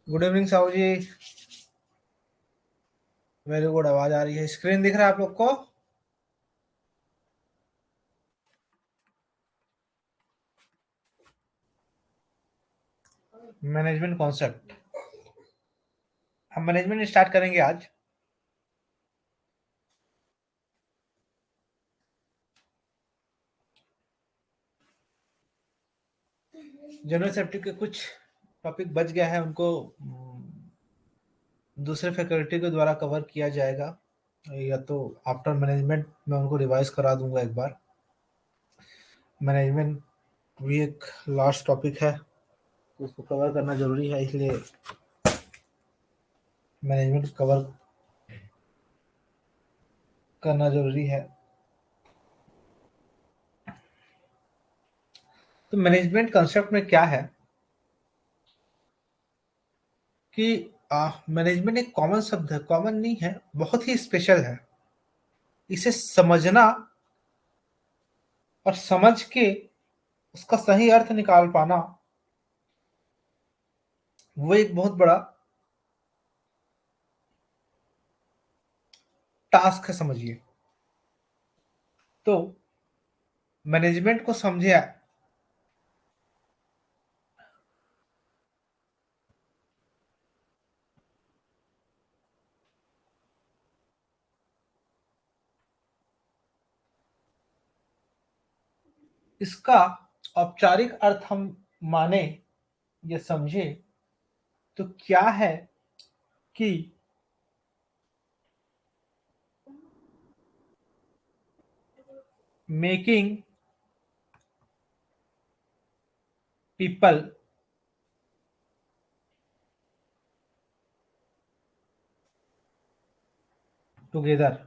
Good evening Sahu जी। Very good, आवाज आ रही है। स्क्रीन दिख रहा है आप लोग को? मैनेजमेंट कॉन्सेप्ट, हम मैनेजमेंट स्टार्ट करेंगे आज। जनरल सेफ्टी के कुछ टॉपिक बच गया है, उनको दूसरे फैकल्टी के द्वारा कवर किया जाएगा, या तो आफ्टर मैनेजमेंट मैं उनको रिवाइज करा दूंगा एक बार। मैनेजमेंट भी एक लास्ट टॉपिक है, तो उसको कवर करना जरूरी है, इसलिए मैनेजमेंट कवर करना जरूरी है। तो मैनेजमेंट कंसेप्ट में क्या है कि मैनेजमेंट एक कॉमन शब्द है, कॉमन नहीं है, बहुत ही स्पेशल है। इसे समझना और समझ के उसका सही अर्थ निकाल पाना, वो एक बहुत बड़ा टास्क है, समझिए। तो मैनेजमेंट को समझे, इसका औपचारिक अर्थ हम माने या समझे तो क्या है कि मेकिंग पीपल टुगेदर,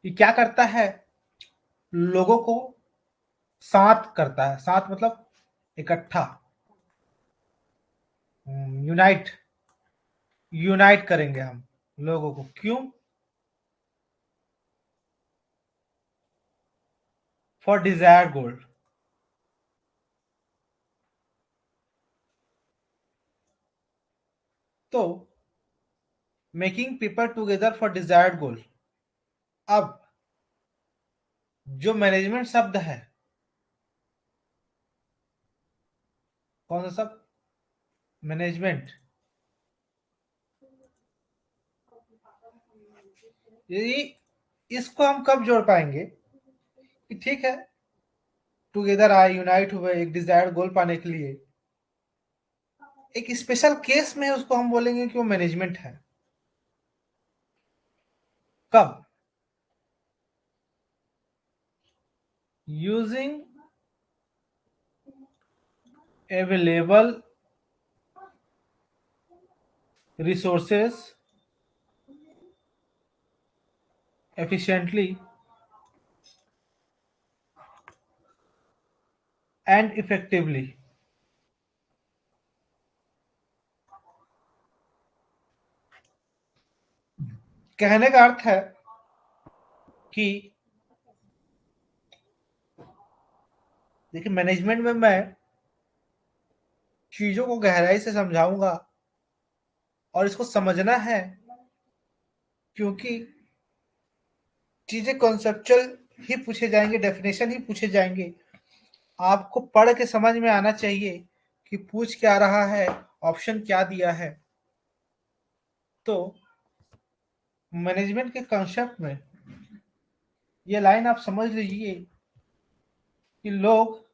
ये क्या करता है? लोगों को साथ करता है। साथ मतलब इकट्ठा, यूनाइट, यूनाइट करेंगे हम लोगों को। क्यों? For desired goal. तो making people together for desired goal. अब जो मैनेजमेंट शब्द है, कौन सा शब्द? मैनेजमेंट। ये इसको हम कब जोड़ पाएंगे कि ठीक है, टुगेदर आए, यूनाइट हुए एक डिजायर्ड गोल पाने के लिए। एक स्पेशल केस में उसको हम बोलेंगे कि वो मैनेजमेंट है। कब? Using available resources efficiently and effectively। कहने का अर्थ है कि देखिए, मैनेजमेंट में मैं चीजों को गहराई से समझाऊंगा और इसको समझना है, क्योंकि चीजें कॉन्सेप्चुअल ही पूछे जाएंगे, डेफिनेशन ही पूछे जाएंगे। आपको पढ़ के समझ में आना चाहिए कि पूछ क्या रहा है, ऑप्शन क्या दिया है। तो मैनेजमेंट के कॉन्सेप्ट में ये लाइन आप समझ लीजिए कि लोग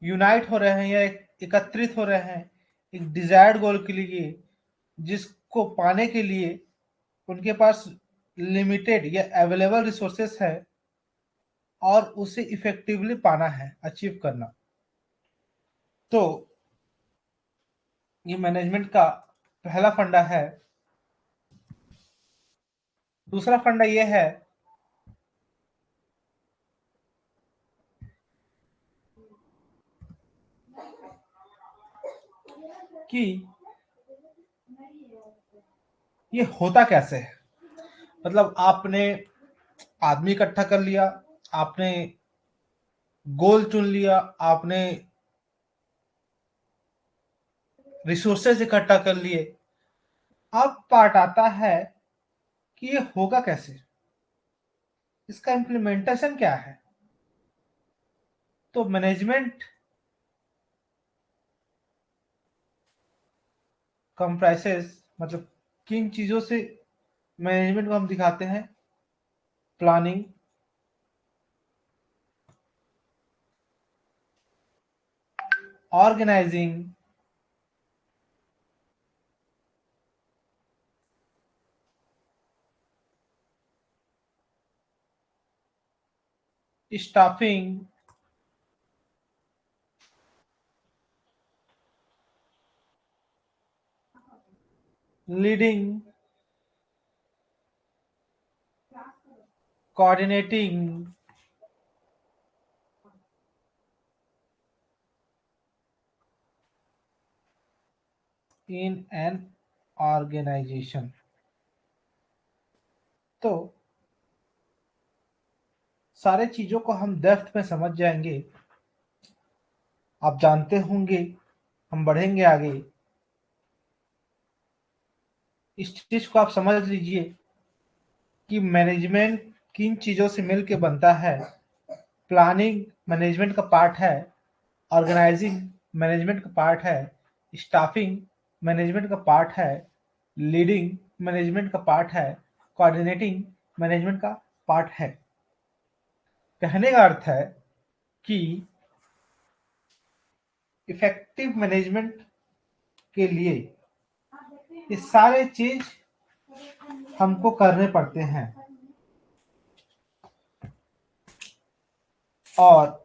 यूनाइट हो रहे हैं या एकत्रित हो रहे हैं एक डिजायर्ड गोल के लिए, जिसको पाने के लिए उनके पास लिमिटेड या अवेलेबल रिसोर्सेस है और उसे इफेक्टिवली पाना है, अचीव करना। तो ये मैनेजमेंट का पहला फंडा है। दूसरा फंडा ये है कि ये होता कैसे है। मतलब आपने आदमी इकट्ठा कर लिया, आपने गोल चुन लिया आपने, रिसोर्सेज इकट्ठा कर लिए। अब पार्ट आता है कि ये होगा कैसे, इसका इम्प्लीमेंटेशन क्या है। तो मैनेजमेंट कंप्राइसेस, मतलब किन चीजों से मैनेजमेंट को हम दिखाते हैं। Planning, organising, staffing, leading, coordinating, in an organisation. तो सारे चीजों को हम डेप्थ में समझ जाएंगे। आप जानते होंगे, हम बढ़ेंगे आगे, इस चीज को आप समझ लीजिए कि मैनेजमेंट किन चीजों से मिलकर बनता है। प्लानिंग मैनेजमेंट का पार्ट है, ऑर्गेनाइजिंग मैनेजमेंट का पार्ट है, स्टाफिंग मैनेजमेंट का पार्ट है, लीडिंग मैनेजमेंट का पार्ट है, कोऑर्डिनेटिंग मैनेजमेंट का पार्ट है। कहने का अर्थ है कि इफेक्टिव मैनेजमेंट के लिए ये सारे चीज हमको करने पड़ते हैं। और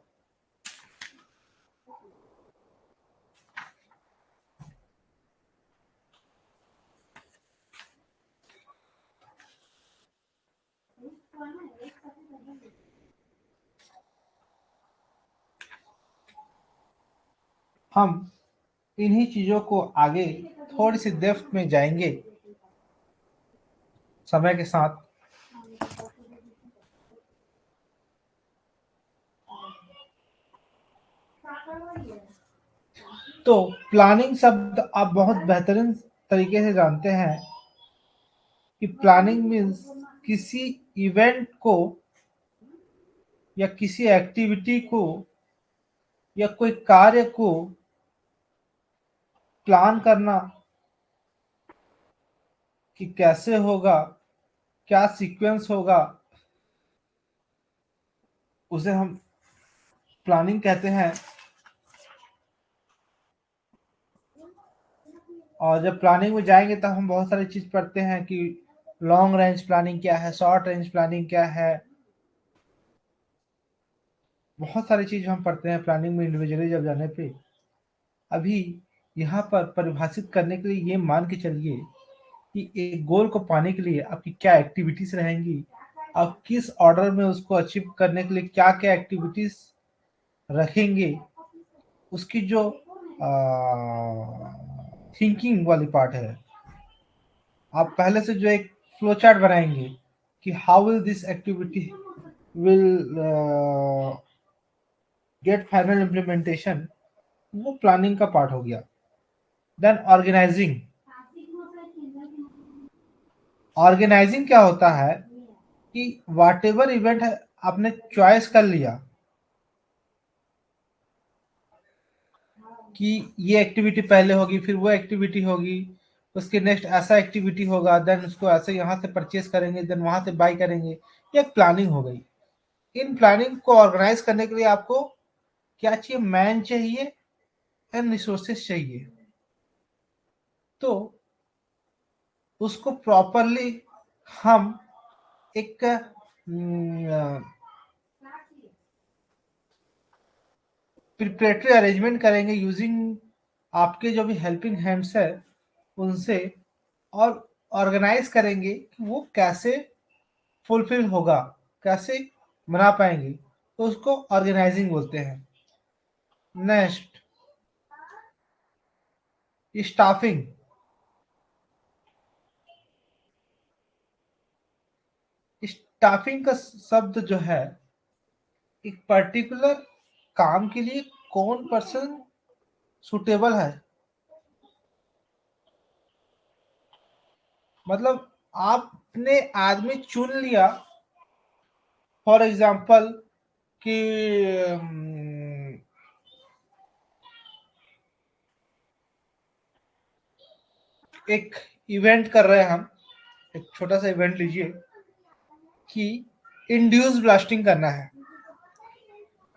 हम इन्हीं चीजों को आगे थोड़ी सी डेप्थ में जाएंगे समय के साथ। तो प्लानिंग शब्द आप बहुत बेहतरीन तरीके से जानते हैं कि प्लानिंग मीन्स किसी इवेंट को या किसी एक्टिविटी को या कोई कार्य को प्लान करना कि कैसे होगा, क्या सीक्वेंस होगा, उसे हम प्लानिंग कहते हैं। और जब प्लानिंग में जाएंगे तब हम बहुत सारी चीज पढ़ते हैं कि लॉन्ग रेंज प्लानिंग क्या है, शॉर्ट रेंज प्लानिंग क्या है। बहुत सारी चीज हम पढ़ते हैं प्लानिंग में इंडिविजुअली जब जाने पे। अभी यहाँ पर परिभाषित करने के लिए ये मान के चलिए कि एक गोल को पाने के लिए आपकी क्या एक्टिविटीज रहेंगी, आप किस ऑर्डर में उसको अचीव करने के लिए क्या क्या एक्टिविटीज रखेंगे, उसकी जो थिंकिंग वाली पार्ट है। आप पहले से जो एक फ्लो चार्ट बनाएंगे कि how will this activity will get final implementation, वो प्लानिंग का पार्ट हो गया। Then organising. ऑर्गेनाइजिंग क्या होता है कि वाट एवर इवेंट है आपने चॉइस कर लिया कि ये एक्टिविटी पहले होगी, फिर वो एक्टिविटी होगी, उसके नेक्स्ट ऐसा एक्टिविटी होगा, देन उसको ऐसे यहाँ से परचेज करेंगे, देन वहां से बाई करेंगे। ये एक प्लानिंग हो गई। इन प्लानिंग को ऑर्गेनाइज करने के लिए आपको क्या चाहिए, मैन चाहिए एंड रिसोर्सेस चाहिए। तो उसको प्रॉपरली हम एक प्रिपरेटरी अरेंजमेंट करेंगे यूजिंग आपके जो भी हेल्पिंग हैंड्स है उनसे, और ऑर्गेनाइज करेंगे कि वो कैसे फुलफिल होगा, कैसे बना पाएंगे। तो उसको ऑर्गेनाइजिंग बोलते हैं। Next, staffing. स्टाफिंग का शब्द जो है एक पर्टिकुलर काम के लिए कौन पर्सन सुटेबल है। मतलब आपने आदमी चुन लिया, फॉर एग्जाम्पल कि एक इवेंट कर रहे हैं हम, एक छोटा सा इवेंट लीजिए कि इंड्यूस ब्लास्टिंग करना है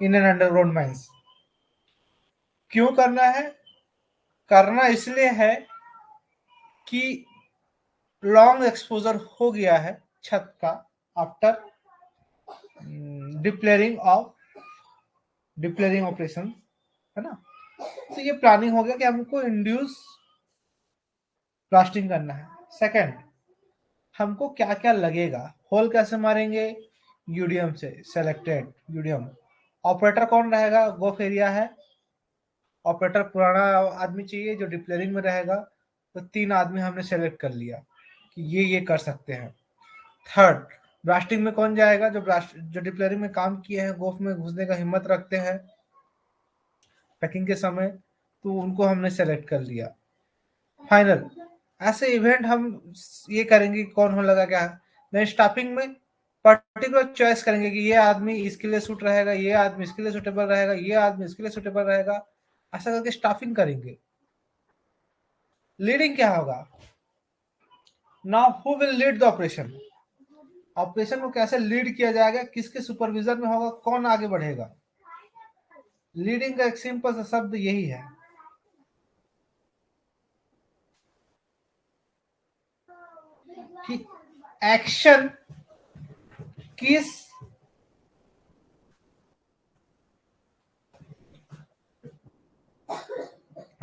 इन एन अंडरग्राउंड माइंस। क्यों करना है? करना इसलिए है कि लॉन्ग एक्सपोजर हो गया है छत का आफ्टर डिप्लेयरिंग ऑपरेशन, है ना। तो ये प्लानिंग हो गया कि हमको इंड्यूस ब्लास्टिंग करना है। सेकंड, हमको क्या क्या लगेगा, होल कैसे मारेंगे, यूडीएम से सेलेक्टेड यूडीएम। ऑपरेटर कौन रहेगा, गोफ एरिया है, ऑपरेटर पुराना आदमी चाहिए जो डिप्लेयरिंग में रहेगा। तो 3 आदमी हमने सेलेक्ट कर लिया कि ये कर सकते हैं। थर्ड, ब्लास्टिंग में कौन जाएगा, जो डिप्लेयरिंग में काम किए हैं, गोफ में घुसने का हिम्मत रखते हैं पैकिंग के समय, तो उनको हमने सेलेक्ट कर लिया। फाइनल ऐसे इवेंट हम ये करेंगे कि कौन हो लगा क्या। देन स्टाफिंग में पर्टिकुलर चॉइस करेंगे कि ये आदमी इसके लिए सूट रहेगा, ये आदमी इसके लिए सुटेबल रहेगा, ये आदमी इसके लिए सुटेबल रहेगा। ऐसा करके स्टाफिंग करेंगे। लीडिंग क्या होगा, now who will lead the operation. Operation को कैसे लीड किया जाएगा, किसके सुपरविजन में होगा, कौन आगे बढ़ेगा। लीडिंग का एक सिंपल सा शब्द यही है कि एक्शन किस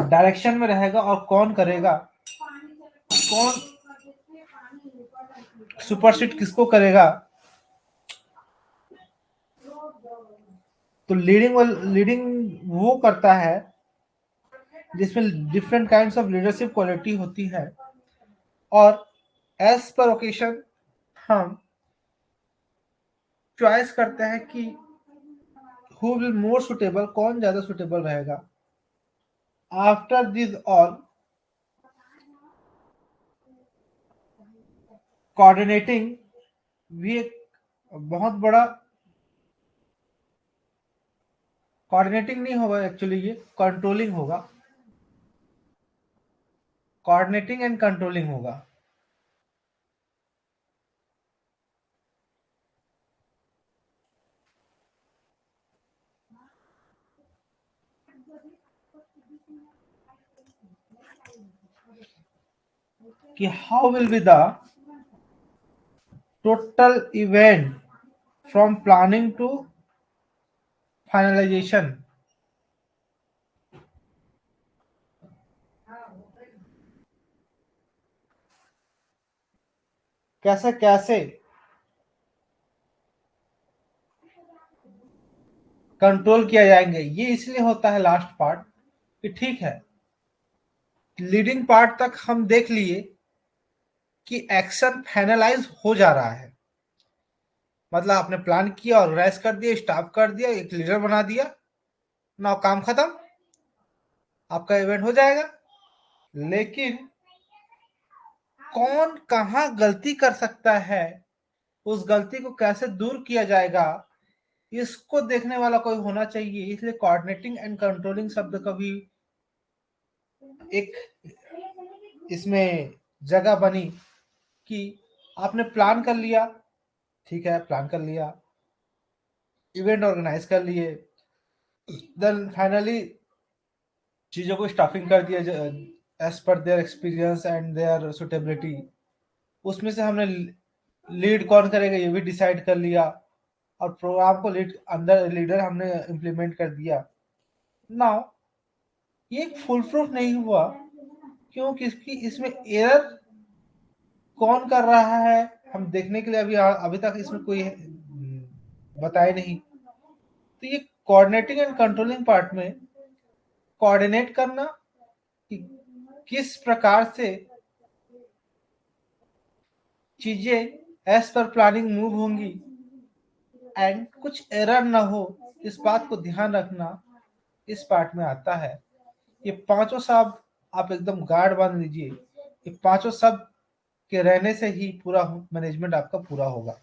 डायरेक्शन में रहेगा और कौन करेगा, कौन सुपरसीड किसको करेगा। तो लीडिंग वो करता है जिसमें different kinds of leadership quality होती है, और एज पर ओकेशन हम चॉइस करते हैं कि हु विल मोर सुटेबल, कौन ज्यादा सुटेबल रहेगा। आफ्टर दिस ऑल, कोऑर्डिनेटिंग भी एक बहुत बड़ा, कोऑर्डिनेटिंग नहीं होगा एक्चुअली, ये कंट्रोलिंग होगा, कोऑर्डिनेटिंग एंड कंट्रोलिंग होगा। कि how will be the total event from planning to finalisation. कैसे कैसे कंट्रोल किया जाएंगे, ये इसलिए होता है लास्ट पार्ट कि ठीक है, लीडिंग पार्ट तक हम देख लिए कि एक्शन फाइनलाइज हो जा रहा है। मतलब आपने प्लान किया, ऑर्गेनाइज कर दिया, स्टाफ कर दिया, एक लीडर बना दिया, ना काम खत्म, आपका इवेंट हो जाएगा। लेकिन कौन कहाँ गलती कर सकता है, उस गलती को कैसे दूर किया जाएगा, इसको देखने वाला कोई होना चाहिए। इसलिए कोऑर्डिनेटिंग एंड कंट्रोलिंग शब्द का भी एक इसमें जगह बनी कि आपने प्लान कर लिया, ठीक है, प्लान कर लिया, इवेंट ऑर्गेनाइज कर लिए, देन फाइनली चीज़ों को स्टाफिंग कर दिया as per their experience and their suitability. उसमें से हमने लीड कौन करेगा ये भी डिसाइड कर लिया, और प्रोग्राम को लीडर हमने इम्प्लीमेंट कर दिया। नाउ ये एक फुल प्रूफ नहीं हुआ, क्योंकि इसमें एरर कौन कर रहा है हम देखने के लिए अभी तक इसमें कोई बताए नहीं। तो ये कोऑर्डिनेटिंग एंड कंट्रोलिंग पार्ट में कोऑर्डिनेट करना कि किस प्रकार से चीजें एज पर प्लानिंग मूव होंगी एंड कुछ एरर ना हो, इस बात को ध्यान रखना इस पार्ट में आता है। ये पांचों शब्द आप एकदम गार्ड बांध लीजिए, ये पांचों शब्द के रहने से ही पूरा मैनेजमेंट आपका पूरा होगा।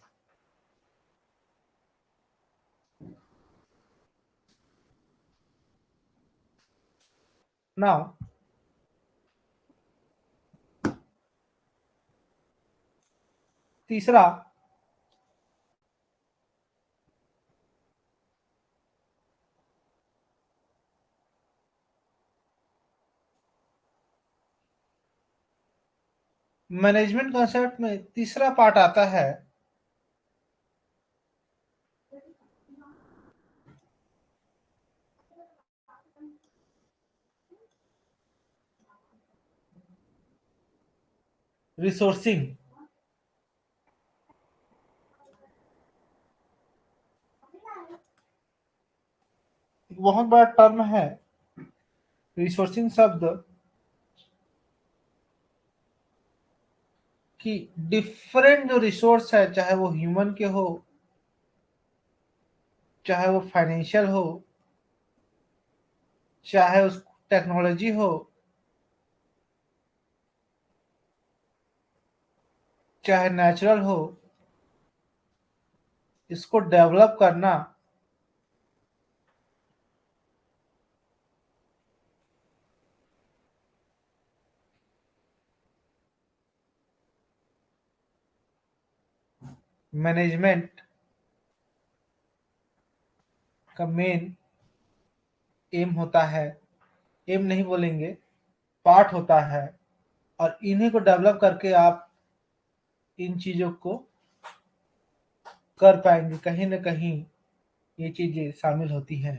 नाउ तीसरा, मैनेजमेंट कॉन्सेप्ट में तीसरा पार्ट आता है रिसोर्सिंग। बहुत बड़ा टर्म है रिसोर्सिंग शब्द, कि डिफरेंट जो रिसोर्स है, चाहे वो ह्यूमन के हो, चाहे वो फाइनेंशियल हो, चाहे उस टेक्नोलॉजी हो, चाहे नेचुरल हो, इसको डेवलप करना मैनेजमेंट का मेन एम होता है। एम नहीं बोलेंगे, पार्ट होता है। और इन्हीं को डेवलप करके आप इन चीजों को कर पाएंगे। कहीं ना कहीं ये चीजें शामिल होती हैं।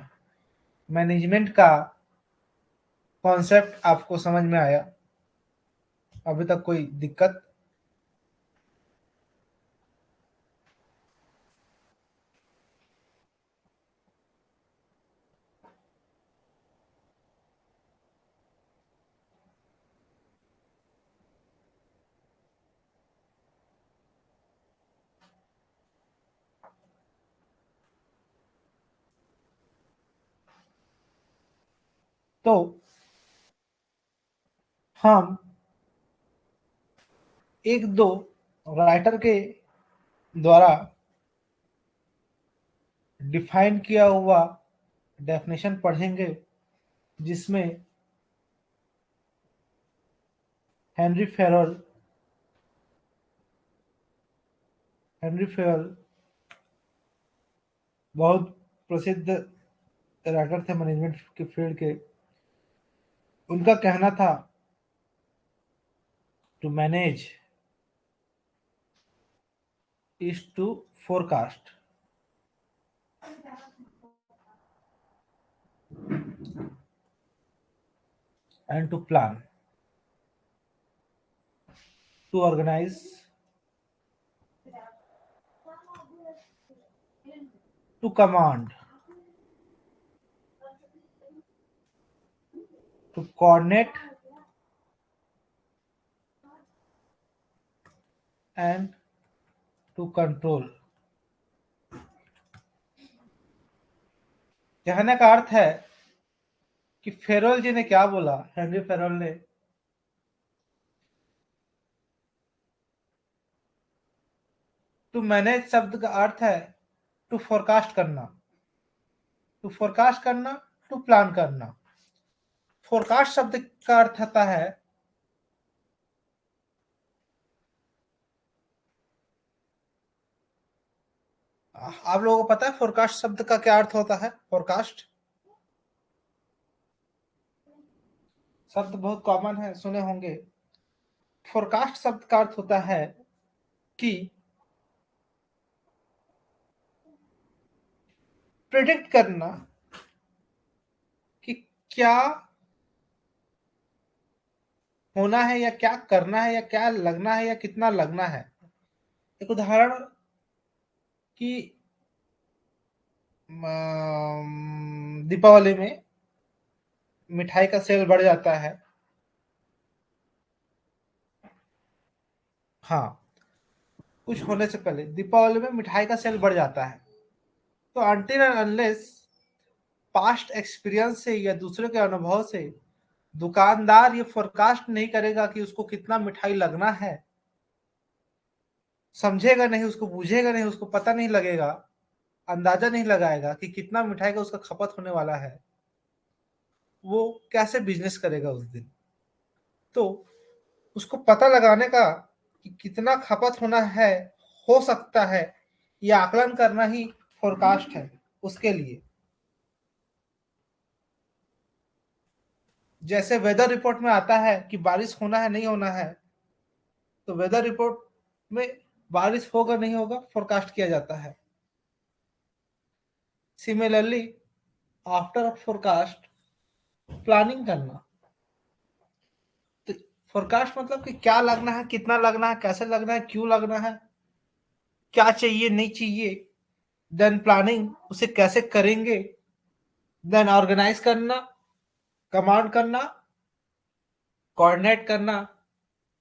मैनेजमेंट का कॉन्सेप्ट आपको समझ में आया? अभी तक कोई दिक्कत? तो हम एक दो राइटर के द्वारा डिफाइन किया हुआ डेफिनेशन पढ़ेंगे, जिसमें हेनरी फेरल हेनरी फेरल बहुत प्रसिद्ध राइटर थे मैनेजमेंट के फील्ड के। उनका कहना था, to manage is to forecast and to plan, to organise, to command, to coordinate and to control. कहने का अर्थ है कि फेरोल जी ने क्या बोला, हेनरी फेरोल ने, टू मैनेज शब्द का अर्थ है टू फोरकास्ट करना, टू फोरकास्ट करना, टू प्लान करना। फोरकास्ट शब्द का अर्थ आता है आप लोगों को पता है फोरकास्ट शब्द का क्या अर्थ होता है? फोरकास्ट शब्द बहुत कॉमन है, सुने होंगे। फोरकास्ट शब्द का अर्थ होता है कि प्रिडिक्ट करना कि क्या होना है या क्या करना है या क्या लगना है या कितना लगना है। एक उदाहरण कि दीपावली में मिठाई का सेल बढ़ जाता है। हाँ, कुछ होने से पहले दीपावली में मिठाई का सेल बढ़ जाता है। तो until and unless past experience से या दूसरे के अनुभव से दुकानदार ये फोरकास्ट नहीं करेगा कि उसको कितना मिठाई लगना है, समझेगा नहीं, उसको बूझेगा नहीं, उसको पता नहीं लगेगा, अंदाजा नहीं लगाएगा कि कितना मिठाई का उसका खपत होने वाला है, वो कैसे बिजनेस करेगा उस दिन। तो उसको पता लगाने का कि कितना खपत होना है, हो सकता है, ये आकलन करना ही फोरकास्ट है उसके लिए। जैसे वेदर रिपोर्ट में आता है कि बारिश होना है नहीं होना है, तो वेदर रिपोर्ट में बारिश होगा नहीं होगा फोरकास्ट किया जाता है। सिमिलरली आफ्टर फोरकास्ट प्लानिंग करना, तो फोरकास्ट मतलब कि क्या लगना है, कितना लगना है, कैसे लगना है, क्यों लगना है, क्या चाहिए नहीं चाहिए, देन प्लानिंग उसे कैसे करेंगे, देन ऑर्गेनाइज करना, कमांड करना, कोऑर्डिनेट करना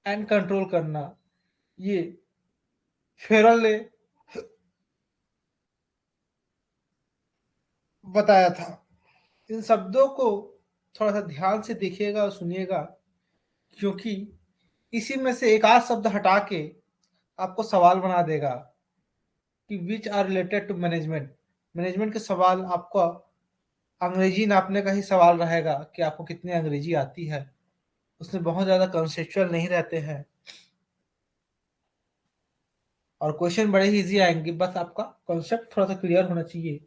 एंड कंट्रोल करना। ये फेरल ने बताया था। इन शब्दों को थोड़ा सा ध्यान से देखिएगा और सुनिएगा, क्योंकि इसी में से एक आध शब्द हटा के आपको सवाल बना देगा कि which are related to management. Management के सवाल आपको अंग्रेजी नापने का ही सवाल रहेगा कि आपको कितनी अंग्रेजी आती है, उसमें बहुत ज़्यादा कंसेप्चुअल नहीं रहते हैं और क्वेश्चन बड़े ही इजी आएंगे। बस आपका कॉन्सेप्ट थोड़ा सा क्लियर होना चाहिए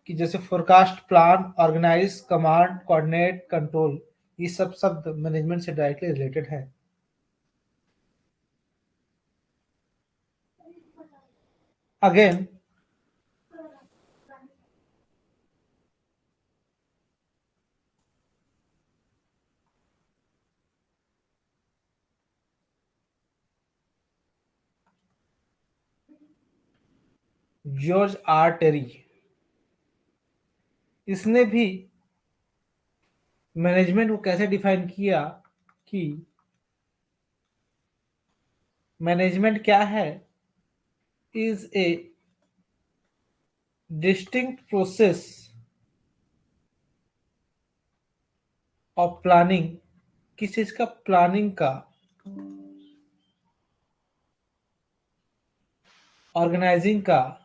कि जैसे forecast, plan, organise, command, coordinate, control, ये सब शब्द मैनेजमेंट से डायरेक्टली रिलेटेड है। अगेन जॉर्ज आर टेरी, इसने भी मैनेजमेंट को कैसे डिफाइन किया कि मैनेजमेंट क्या है, is a distinct process of planning, किस चीज का, प्लानिंग का, ऑर्गेनाइजिंग का,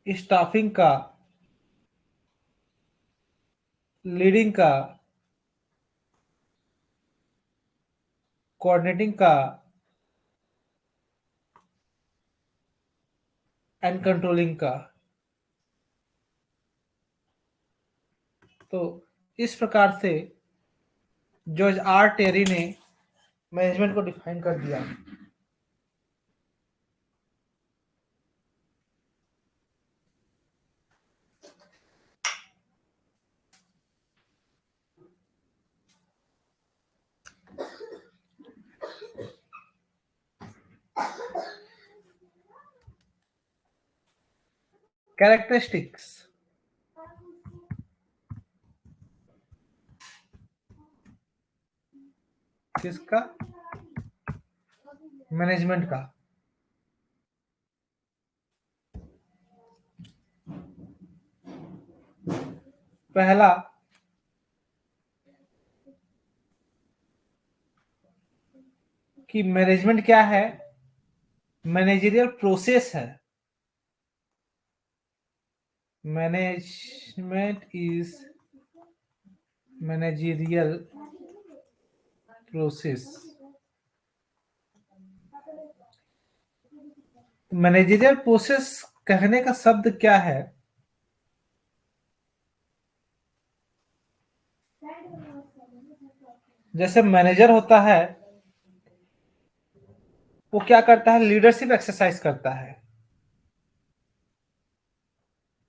स्टाफिंग का, लीडिंग का, कोऑर्डिनेटिंग का एंड कंट्रोलिंग का। तो इस प्रकार से जॉर्ज आर टेरी ने मैनेजमेंट को डिफाइन कर दिया। कैरेक्टरिस्टिक्स, किसका, मैनेजमेंट का। पहला, कि मैनेजमेंट क्या है, मैनेजरियल प्रोसेस है। Management is managerial process. Managerial process कहने का शब्द क्या है, जैसे मैनेजर होता है वो क्या करता है, लीडरशिप एक्सरसाइज करता है,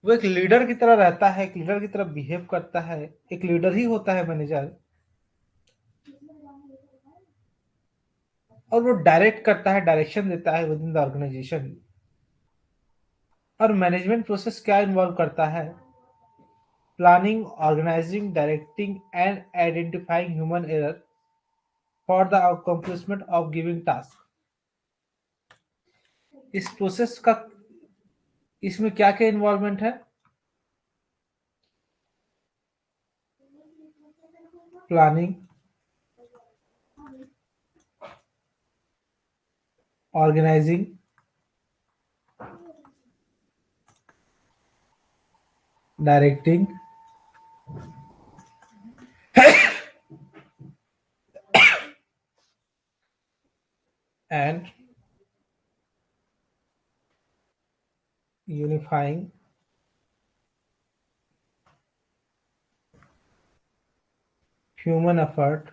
वो एक लीडर की तरह रहता है, एक लीडर की तरह बिहेव करता है, एक लीडर ही होता है मैनेजर। और वो डायरेक्ट करता है, डायरेक्शन देता है विद इन द ऑर्गेनाइजेशन। और मैनेजमेंट प्रोसेस क्या इन्वॉल्व करता है, planning, organising, directing and identifying human error for the accomplishment of giving task. इस प्रोसेस का इसमें क्या क्या इन्वॉल्वमेंट है? Planning, organising, directing and unifying human effort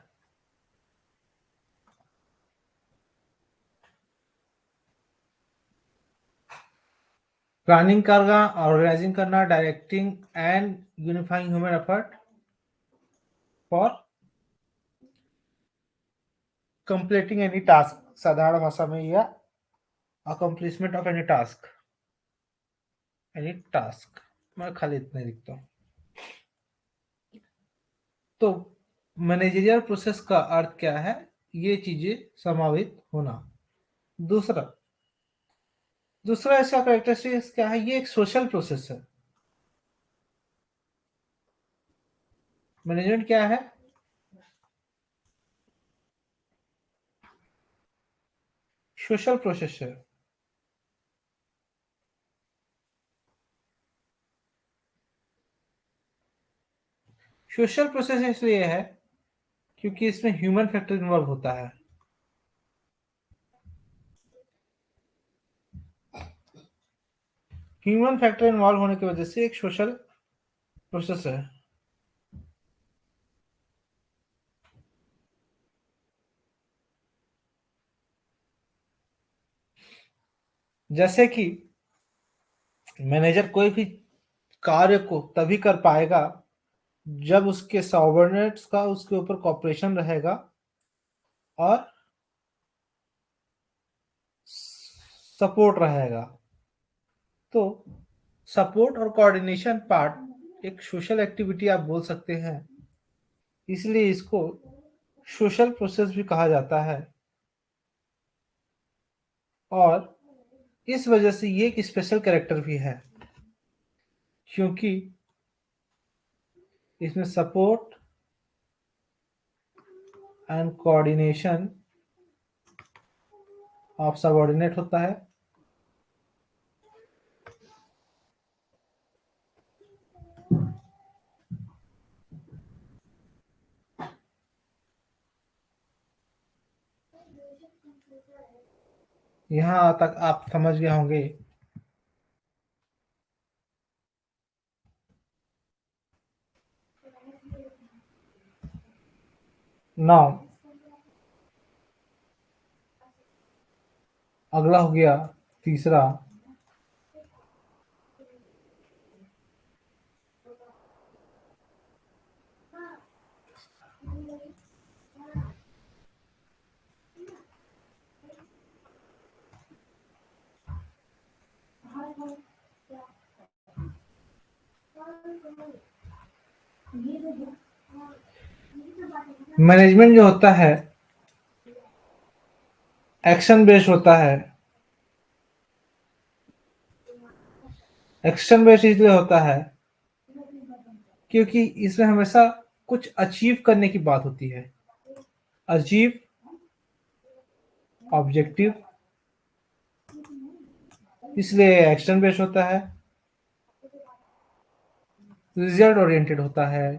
planning करना, ऑर्गेनाइजिंग करना, directing and unifying human effort for completing any task, साधारण भाषा में, या अकम्प्लिशमेंट ऑफ एनी टास्क। मैं खाली इतना ही लिखता हूँ। तो मैनेजरियल प्रोसेस का अर्थ क्या है? ये चीजें समावित होना। दूसरा दूसरा इसका कैरेक्टरिस्टिक्स क्या है? ये एक सोशल प्रोसेस है। मैनेजमेंट क्या है? सोशल प्रोसेस है। सोशल प्रोसेस इसलिए है क्योंकि इसमें ह्यूमन फैक्टर इन्वॉल्व होता है। ह्यूमन फैक्टर इन्वॉल्व होने की वजह से एक सोशल प्रोसेस है। जैसे कि मैनेजर कोई भी कार्य को तभी कर पाएगा जब उसके सबऑर्डिनेट्स का उसके ऊपर कॉपरेशन रहेगा और सपोर्ट रहेगा। तो सपोर्ट और कोऑर्डिनेशन पार्ट एक सोशल एक्टिविटी आप बोल सकते हैं, इसलिए इसको सोशल प्रोसेस भी कहा जाता है। और इस वजह से ये एक स्पेशल कैरेक्टर भी है क्योंकि इसमें support and coordination of subordinate होता है। यहाँ तक आप समझ गए होंगे। नाउ अगला हो गया तीसरा, मैनेजमेंट जो होता है एक्शन बेस्ड होता है। एक्शन बेस्ड इसलिए होता है क्योंकि इसमें हमेशा कुछ अचीव करने की बात होती है। अचीव ऑब्जेक्टिव, इसलिए एक्शन बेस्ड होता है। रिजल्ट ओरिएंटेड होता है।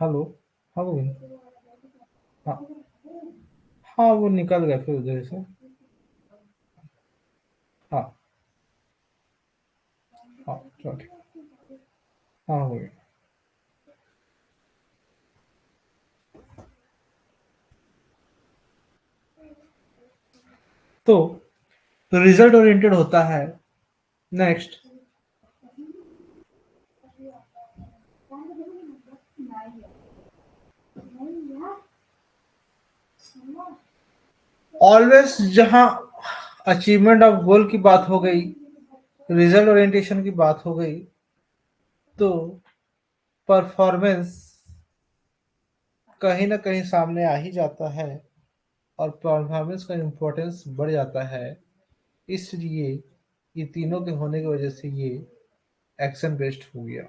हेलो। हाँ गोविंद। हाँ। हाँ वो निकल गया फिर उधर से। हाँ। हाँ चलो ठीक। हाँ हो गया। तो रिजल्ट ओरिएंटेड होता है। नेक्स्ट, ऑलवेज जहां अचीवमेंट ऑफ गोल की बात हो गई, रिजल्ट ओरिएंटेशन की बात हो गई, तो परफॉर्मेंस कहीं ना कहीं सामने आ ही जाता है और परफॉर्मेंस का इम्पोर्टेंस बढ़ जाता है। इसलिए ये तीनों के होने की वजह से ये एक्शन बेस्ड हो गया।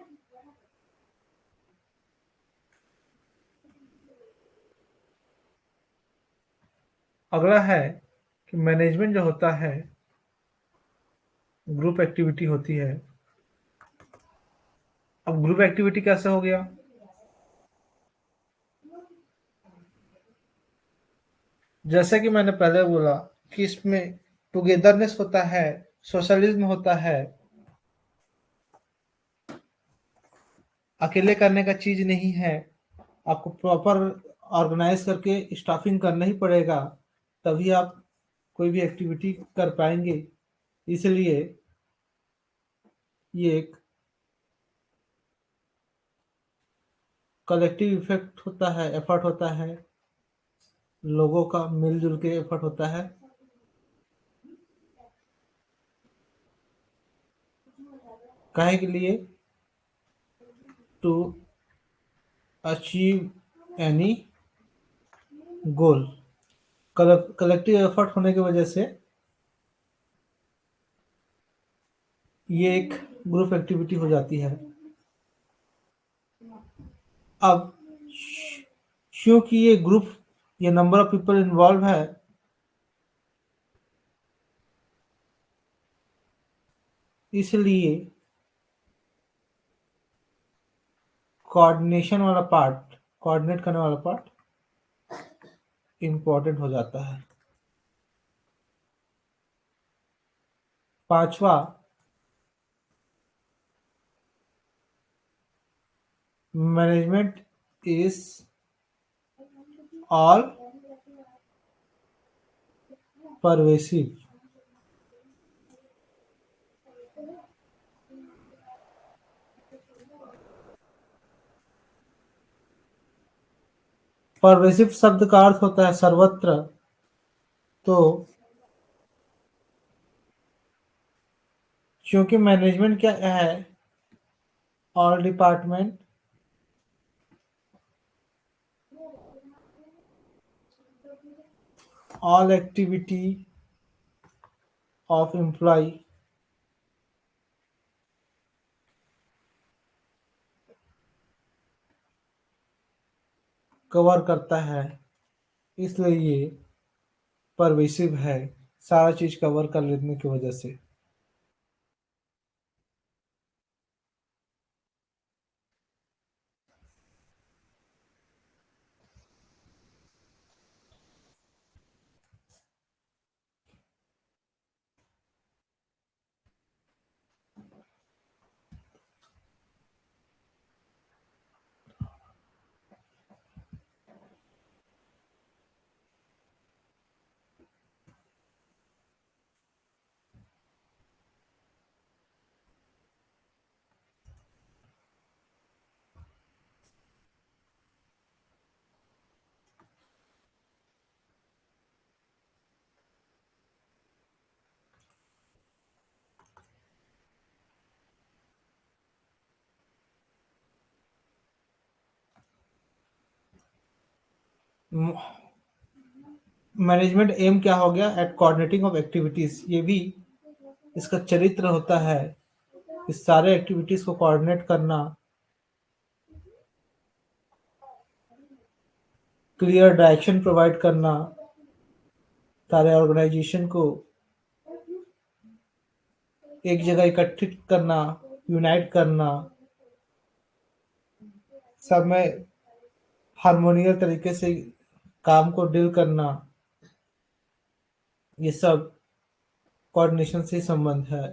अगला है कि मैनेजमेंट जो होता है, ग्रुप एक्टिविटी होती है। अब ग्रुप एक्टिविटी कैसे हो गया? जैसे कि मैंने पहले बोला कि इसमें टुगेदरनेस होता है, सोशलिज्म होता है, अकेले करने का चीज नहीं है। आपको प्रॉपर ऑर्गेनाइज करके स्टाफिंग करना ही पड़ेगा, तभी आप कोई भी एक्टिविटी कर पाएंगे। इसलिए ये एक कलेक्टिव इफेक्ट होता है, एफर्ट होता है, लोगों का मिलजुल के एफर्ट होता है। काहे के लिए? To achieve any goal. Collective effort होने की वजह से ये एक ग्रुप एक्टिविटी हो जाती है। अब क्योंकि ये ग्रुप, ये नंबर ऑफ पीपल इन्वॉल्व है, इसलिए कोऑर्डिनेशन वाला पार्ट, कोऑर्डिनेट करने वाला पार्ट इम्पोर्टेंट हो जाता है। पांचवा, management is all pervasive. Pervasive शब्द का अर्थ होता है सर्वत्र। तो क्योंकि मैनेजमेंट क्या है, all department, all activity of employee cover करता है, इसलिए ये परवेसिव है, सारा चीज कवर कर लेने की वजह से। मैनेजमेंट एम क्या हो गया? At coordinating of activities. ये भी इसका चरित्र होता है, इस सारे एक्टिविटीज को कोऑर्डिनेट करना, क्लियर डायरेक्शन प्रोवाइड करना, सारे ऑर्गेनाइजेशन को एक जगह इकट्ठित करना, यूनाइट करना, सब में हारमोनियल तरीके से काम को डील करना, ये सब कोऑर्डिनेशन से संबंध है।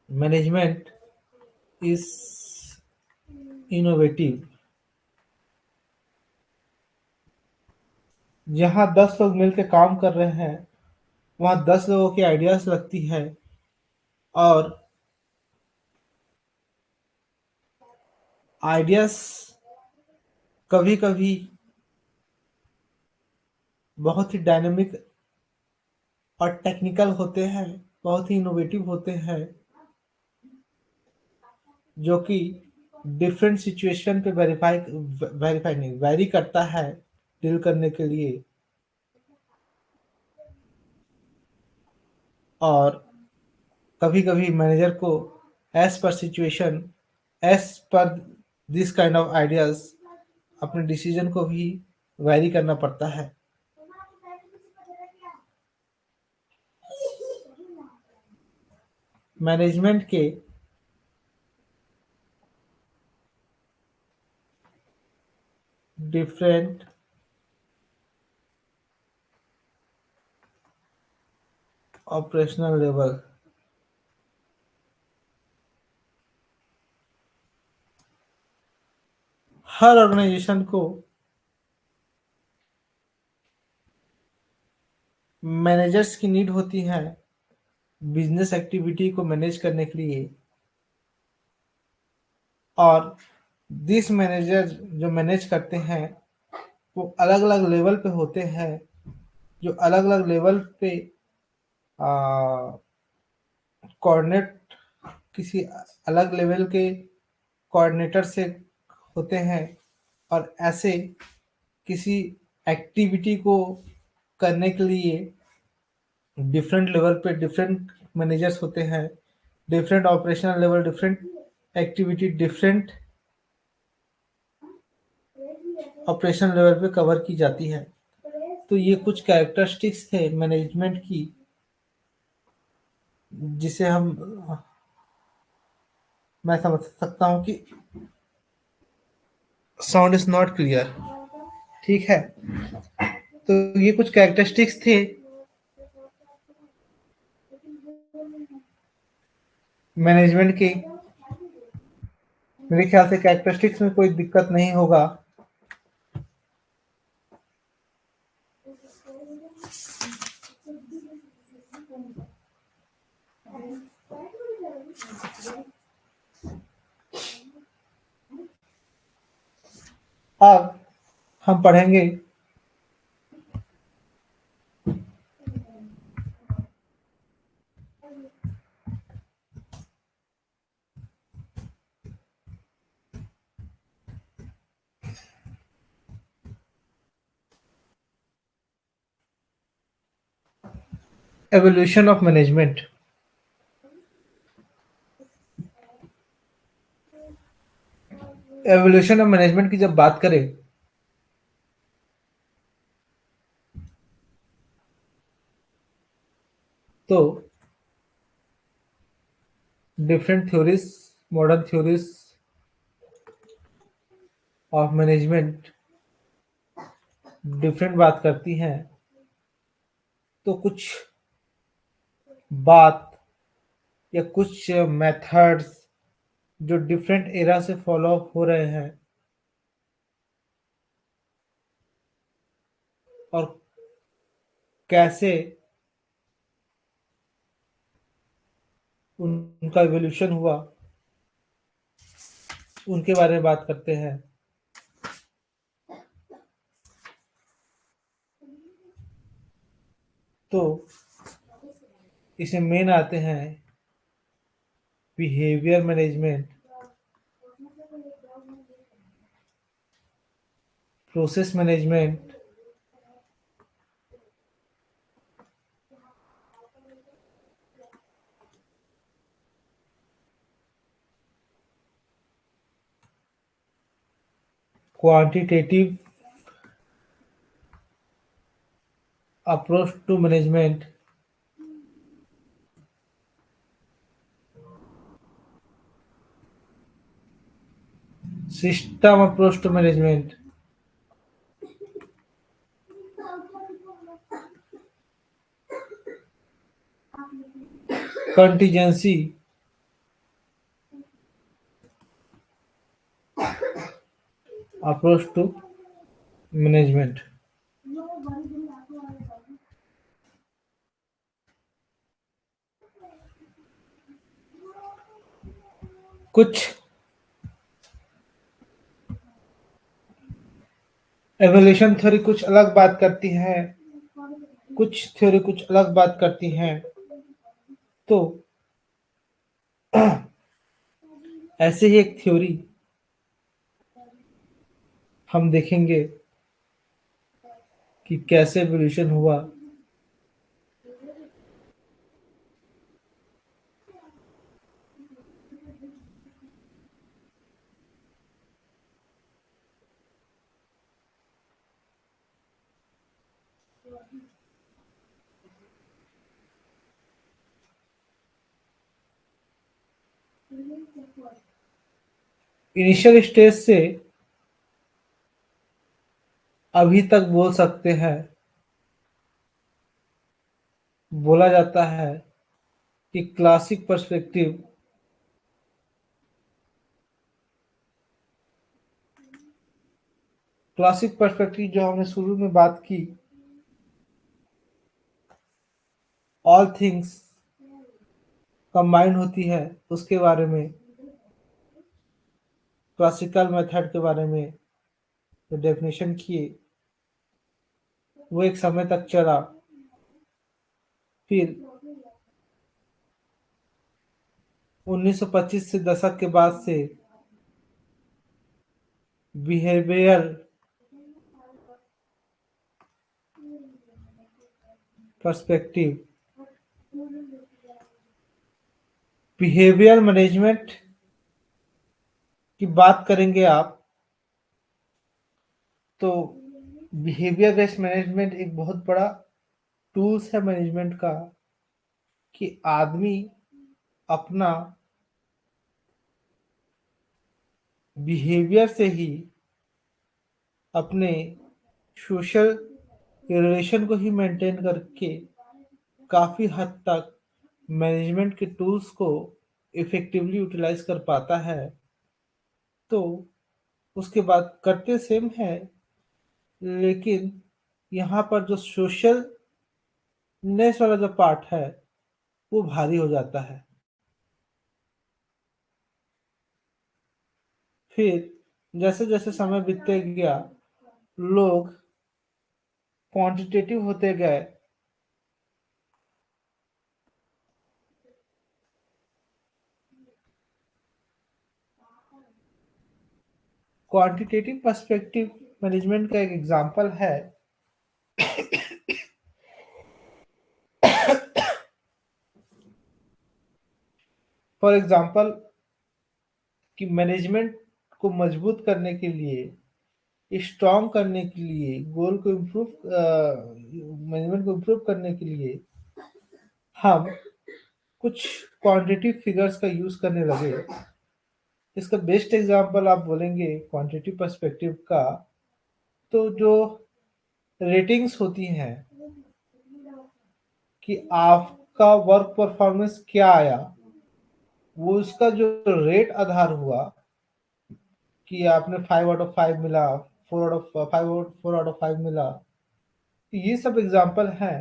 Management is innovative. जहाँ 10 लोग मिलकर काम कर रहे हैं, वहाँ 10 लोगों की आइडियाज लगती है, और आइडियाज कभी कभी बहुत ही डायनेमिक और टेक्निकल होते हैं, बहुत ही इनोवेटिव होते हैं, जो कि डिफरेंट सिचुएशन पे वेरीफाई नहीं वैरी करता है डील करने के लिए। और कभी कभी मैनेजर को एज पर सिचुएशन, एज पर दिस काइंड ऑफ आइडियाज अपने डिसीजन को भी वैरी करना पड़ता है। मैनेजमेंट के डिफरेंट ऑपरेशनल लेवल हर ऑर्गेनाइजेशन को मैनेजर्स की नीड होती है बिजनेस एक्टिविटी को मैनेज करने के लिए। और दिस मैनेजर जो मैनेज करते हैं वो अलग अलग लेवल पे होते हैं, जो अलग अलग लेवल पे कोऑर्डिनेट किसी अलग लेवल के कोऑर्डिनेटर से होते हैं। और ऐसे किसी एक्टिविटी को करने के लिए डिफरेंट लेवल पे डिफरेंट मैनेजर्स होते हैं, different operational level, different activity different operation level पे कवर की जाती है। तो ये कुछ कैरेक्टरिस्टिक्स थे मैनेजमेंट की, जिसे हम मैं समझ सकता हूँ कि साउंड इज नॉट क्लियर। ठीक है, तो ये कुछ कैरेक्टरिस्टिक्स थे मैनेजमेंट की। मेरे ख्याल से कैरेक्टरिस्टिक्स में कोई दिक्कत नहीं होगा। अब हम पढ़ेंगे evolution of management. Evolution of management की जब बात करें तो different theories, modern theories of management different बात करती हैं। तो कुछ बात या कुछ मेथड्स जो डिफरेंट एरा से फॉलो हो रहे हैं और कैसे उनका इवोल्यूशन हुआ, उनके बारे में बात करते हैं। तो इसे मेन आते हैं behaviour management, process management, quantitative approach to management, system approach to management, contingency approach to management. कुछ एवोल्यूशन थ्योरी कुछ अलग बात करती है कुछ थ्योरी कुछ अलग बात करती हैं। तो ऐसे ही एक थ्योरी हम देखेंगे कि कैसे एवोल्यूशन हुआ। इनिशियल स्टेज से अभी तक बोल सकते हैं, बोला जाता है कि क्लासिक पर्सपेक्टिव जो हमने शुरू में बात की, ऑल थिंग्स कंबाइंड होती है, उसके बारे में, क्लासिकल मेथड के बारे में जो डेफिनेशन किए, वो एक समय तक चला। फिर 1925 से दशक के बाद से बिहेवियर पर्सपेक्टिव, बिहेवियर मैनेजमेंट की बात करेंगे आप, तो बिहेवियर बेस्ड मैनेजमेंट एक बहुत बड़ा टूल्स है मैनेजमेंट का, कि आदमी अपना बिहेवियर से ही अपने सोशल रिलेशन को ही मेंटेन करके काफ़ी हद तक मैनेजमेंट के टूल्स को इफेक्टिवली यूटिलाइज कर पाता है। तो उसके बाद करते सेम है, लेकिन यहाँ पर जो सोशलनेस वाला जो पार्ट है वो भारी हो जाता है। फिर जैसे जैसे समय बीतते गया, लोग क्वांटिटेटिव होते गए। क्वांटिटेटिव पर्सपेक्टिव मैनेजमेंट का एक एग्जांपल है, फॉर एग्जांपल, कि मैनेजमेंट को मजबूत करने के लिए, स्ट्रॉन्ग करने के लिए, गोल को इम्प्रूव मैनेजमेंट को इम्प्रूव करने के लिए हम कुछ क्वांटिटिव फिगर्स का यूज करने लगे। इसका बेस्ट एग्जांपल आप बोलेंगे क्वांटिटिव पर्सपेक्टिव का, तो जो रेटिंग्स होती हैं कि आपका वर्क परफॉर्मेंस क्या आया, वो उसका जो रेट आधार हुआ कि आपने 5 आउट ऑफ 5 मिला, 4 आउट ऑफ 5 मिला। तो ये सब एग्जांपल हैं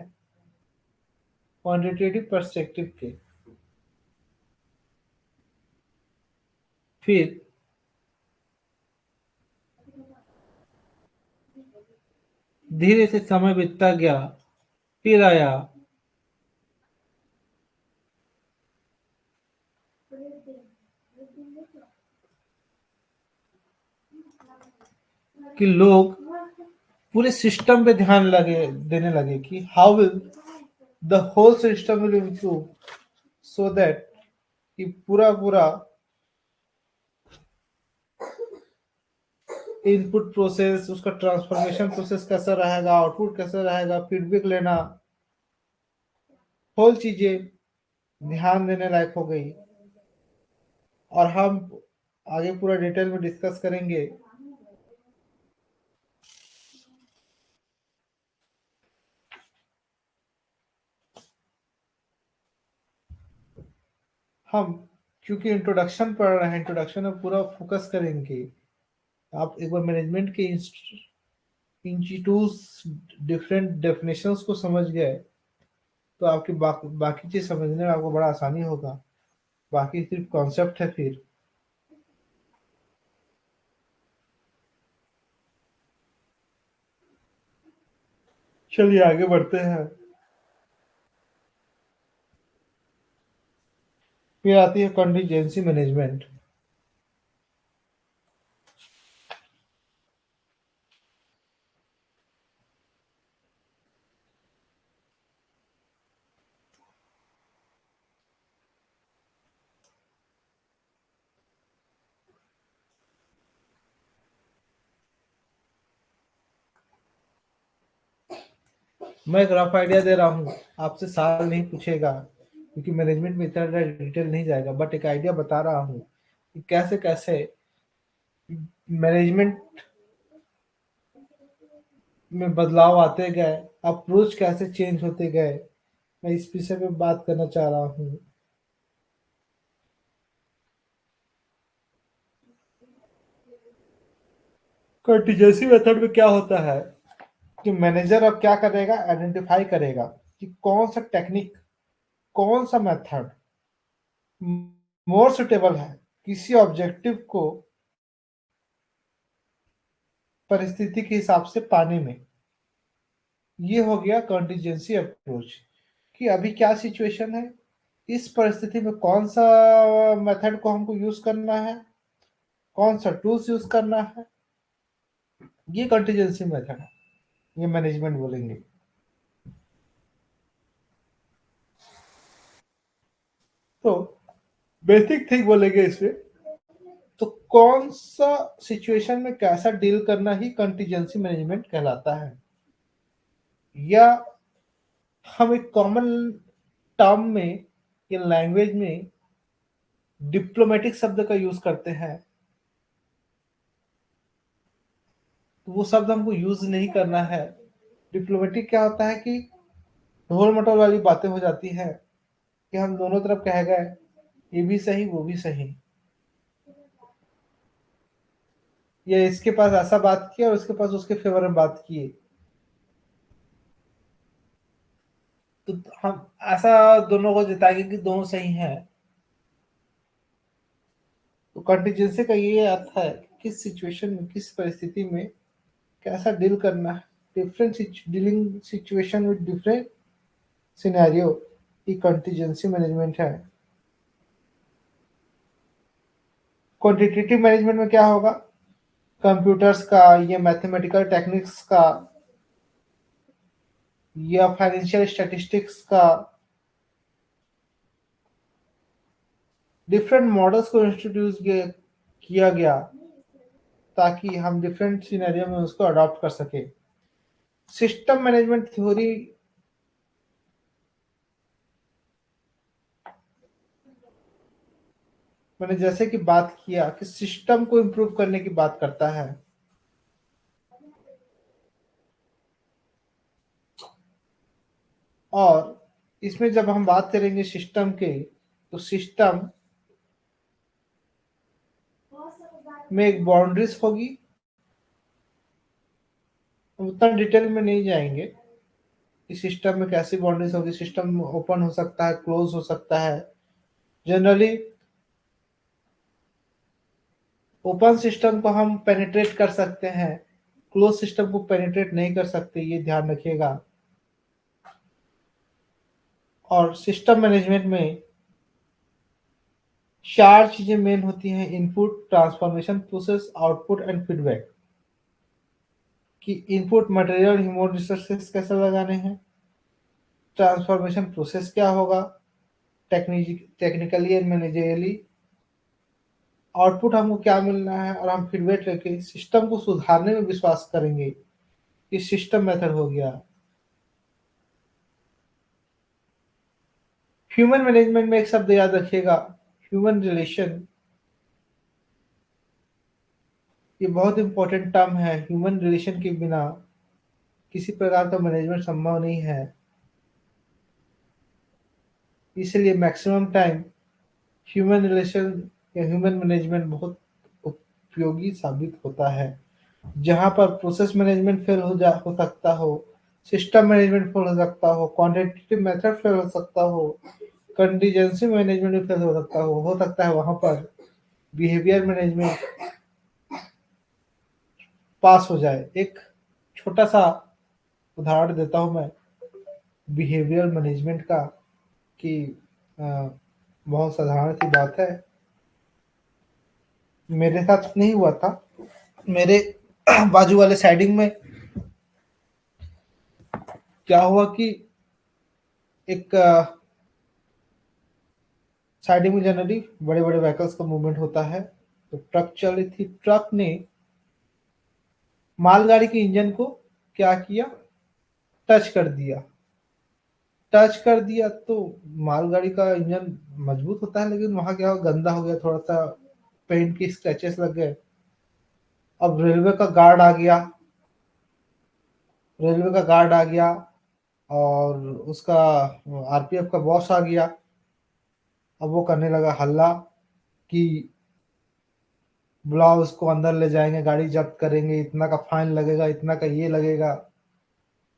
क्वांटिटेटिव पर्सपेक्टिव के। फिर धीरे से समय बीतता गया, फिर आया कि लोग पूरे सिस्टम पे ध्यान लगे देने लगे कि how will the whole system will improve, so that कि पूरा पूरा इनपुट प्रोसेस, उसका ट्रांसफॉर्मेशन प्रोसेस कैसा रहेगा, आउटपुट कैसा रहेगा, फीडबैक लेना, होल चीजें ध्यान देने लायक हो गई। और हम आगे पूरा डिटेल में डिस्कस करेंगे। हम क्योंकि इंट्रोडक्शन पढ़ रहे हैं, इंट्रोडक्शन में पूरा फोकस करेंगे। आप एक बार मैनेजमेंट के इंस्टीट्यूट्स, डिफरेंट डेफिनेशंस को समझ गए, तो आपकी बाकी चीज समझने में आपको बड़ा आसानी होगा। बाकी सिर्फ कॉन्सेप्ट है। फिर चलिए आगे बढ़ते हैं। फिर आती है कंटीजेंसी मैनेजमेंट। मैं एक रफ आइडिया दे रहा हूँ, आपसे साल नहीं पूछेगा क्योंकि मैनेजमेंट में इतना डिटेल नहीं जाएगा, बट एक आइडिया बता रहा हूँ कि कैसे कैसे मैनेजमेंट में बदलाव आते गए, अप्रोच कैसे चेंज होते गए, मैं इस विषय पे बात करना चाह रहा हूँ। कंटीजेंसी मेथड में क्या होता है कि मैनेजर अब क्या करेगा, आइडेंटिफाई करेगा कि कौन सा टेक्निक, कौन सा मेथड मोर सुटेबल है किसी ऑब्जेक्टिव को परिस्थिति के हिसाब से पाने में। ये हो गया कंटीजेंसी अप्रोच कि अभी क्या सिचुएशन है, इस परिस्थिति में कौन सा मेथड को हमको यूज करना है, कौन सा टूल्स यूज करना है। ये कंटीजेंसी मेथड है, ये मैनेजमेंट बोलेंगे। तो बेसिक थिंग बोलेंगे इसमें, तो कौन सा सिचुएशन में कैसा डील करना ही कंटीजेंसी मैनेजमेंट कहलाता है। या हम एक कॉमन टर्म में या लैंग्वेज में डिप्लोमेटिक शब्द का यूज करते हैं, तो वो शब्द हमको यूज नहीं करना है। डिप्लोमेटिक क्या होता है कि ढोल मटोल वाली बातें हो जाती है कि हम दोनों तरफ कह गए, ये भी सही वो भी सही, या इसके पास ऐसा बात किया और उसके पास उसके फेवर में बात किए। तो हम ऐसा दोनों को जिताएंगे कि दोनों सही हैं। तो कंटीजेंसी का ये अर्थ है कि किस सिचुएशन में, किस परिस्थिति में कैसा डील करना है। Different dealing situation with different scenario, ये कंटीजेंसी मैनेजमेंट है। क्वांटिटेटिव मैनेजमेंट में क्या होगा, कंप्यूटर्स का या मैथमेटिकल टेक्निक्स का या फाइनेंशियल स्टैटिस्टिक्स का डिफरेंट मॉडल्स को इंट्रोड्यूस किया गया ताकि हम डिफरेंट सिनेरियो में उसको अडॉप्ट कर सके। सिस्टम मैनेजमेंट थ्योरी मैंने जैसे कि बात किया कि सिस्टम को इम्प्रूव करने की बात करता है। और इसमें जब हम बात करेंगे सिस्टम के, तो सिस्टम में एक बाउंड्रीज होगी। हम उतना डिटेल में नहीं जाएंगे कि सिस्टम में कैसी बाउंड्रीज होगी। सिस्टम ओपन हो सकता है, क्लोज हो सकता है। जनरली ओपन सिस्टम को हम पेनिट्रेट कर सकते हैं, क्लोज सिस्टम को पेनिट्रेट नहीं कर सकते, ये ध्यान रखिएगा। और सिस्टम मैनेजमेंट में चार चीजें मेन होती हैं, input, transformation, process, output and feedback. कि इनपुट मटेरियल, ह्यूमन रिसोर्सेस कैसे लगाने हैं, ट्रांसफॉर्मेशन प्रोसेस क्या होगा टेक्निकली एंड मैनेजरियली, आउटपुट हमको क्या मिलना है, और हम फीडबैक लेके सिस्टम को सुधारने में विश्वास करेंगे। ये सिस्टम मेथड हो गया। ह्यूमन मैनेजमेंट में एक शब्द याद रखिएगा, ह्यूमन रिलेशन। ये बहुत इंपॉर्टेंट टर्म है। ह्यूमन रिलेशन के बिना किसी प्रकार का मैनेजमेंट संभव नहीं है। इसलिए मैक्सिमम टाइम ह्यूमन रिलेशन या ह्यूमन मैनेजमेंट बहुत उपयोगी साबित होता है। जहाँ पर प्रोसेस मैनेजमेंट फेल हो सकता हो, सिस्टम मैनेजमेंट फेल हो सकता हो, क्वांटिटेटिव मेथड फेल हो सकता हो, कंटीजेंसी मैनेजमेंट भी फेल हो सकता है वहाँ पर बिहेवियर मैनेजमेंट पास हो जाए। एक छोटा सा उदाहरण देता हूँ मैं बिहेवियर मैनेजमेंट का, कि बहुत साधारण सी बात है। मेरे साथ नहीं हुआ था। मेरे बाजू वाले साइडिंग में क्या हुआ कि एक साइडिंग में जनरली बड़े बड़े व्हीकल्स का मूवमेंट होता है। तो ट्रक चल रही थी, ट्रक ने मालगाड़ी के इंजन को क्या किया, टच कर दिया। टच कर दिया तो मालगाड़ी का इंजन मजबूत होता है, लेकिन वहां क्या हुआ, गंदा हो गया, थोड़ा सा पेंट की स्क्रैचेस लग गए। अब रेलवे का गार्ड आ गया, रेलवे का गार्ड आ गया और उसका आरपीएफ का बॉस आ गया। अब वो करने लगा हल्ला कि बुलाओ, उसको अंदर ले जाएंगे, गाड़ी जब्त करेंगे, इतना का फाइन लगेगा, इतना का ये लगेगा।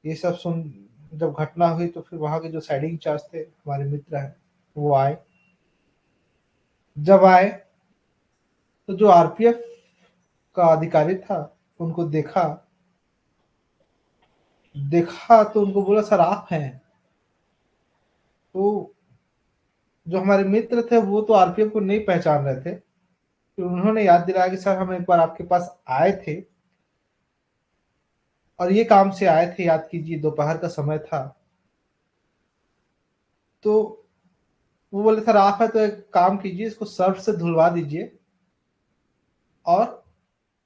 ये सब सुन जब घटना हुई तो फिर वहां के जो साइडिंग इंचार्ज थे, हमारे मित्र हैं, वो आए। जब आए तो जो आरपीएफ का अधिकारी था, उनको देखा, देखा तो उनको बोला सर आप हैं। तो जो हमारे मित्र थे वो तो आरपीएफ को नहीं पहचान रहे थे। तो उन्होंने याद दिलाया कि सर हम एक बार आपके पास आए थे और ये काम से आए थे, याद कीजिए दोपहर का समय था। तो वो बोले सर आप है तो एक काम कीजिए, इसको सर्फ से धुलवा दीजिए और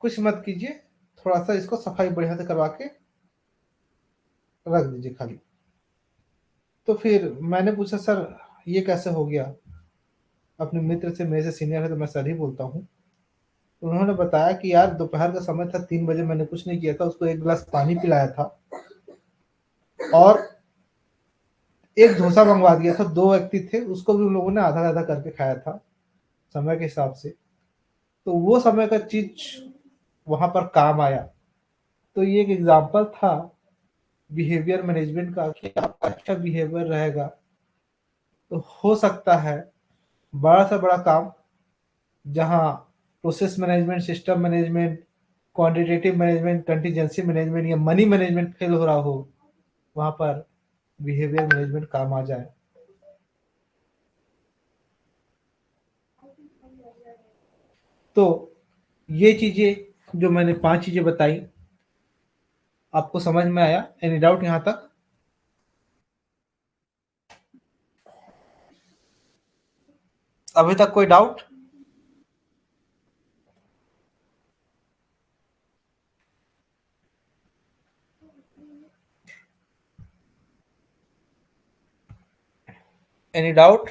कुछ मत कीजिए, थोड़ा सा इसको सफाई बढ़िया से करवा के रख दीजिए खाली। तो फिर मैंने पूछा सर ये कैसे हो गया, अपने मित्र से, मेरे से सीनियर है तो मैं सर ही बोलता हूँ। तो उन्होंने बताया कि यार दोपहर का समय था, 3 बजे, मैंने कुछ नहीं किया था, उसको एक गिलास पानी पिलाया था और एक डोसा मंगवा दिया था। 2 व्यक्ति थे, उसको भी उन लोगों ने आधा आधा करके खाया था समय के हिसाब से। तो वो समय का चीज वहां पर काम आया। तो ये एक एग्जाम्पल था बिहेवियर मैनेजमेंट का कि आपका अच्छा बिहेवियर रहेगा तो हो सकता है बड़ा से बड़ा काम, जहाँ process management, system management, quantitative management, contingency management या मनी मैनेजमेंट फेल हो रहा हो, वहां पर बिहेवियर मैनेजमेंट काम आ जाए। तो ये चीजें जो मैंने 5 चीजें बताई, आपको समझ में आया? एनी डाउट यहाँ तक? अभी तक कोई doubt? Any doubt?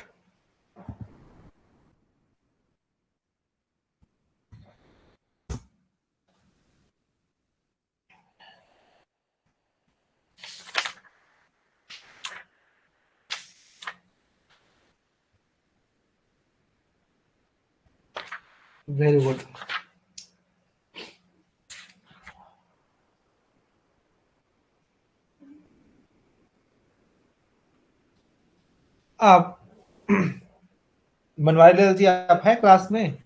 Very good. आप बनवारी लाल जी आप है क्लास में?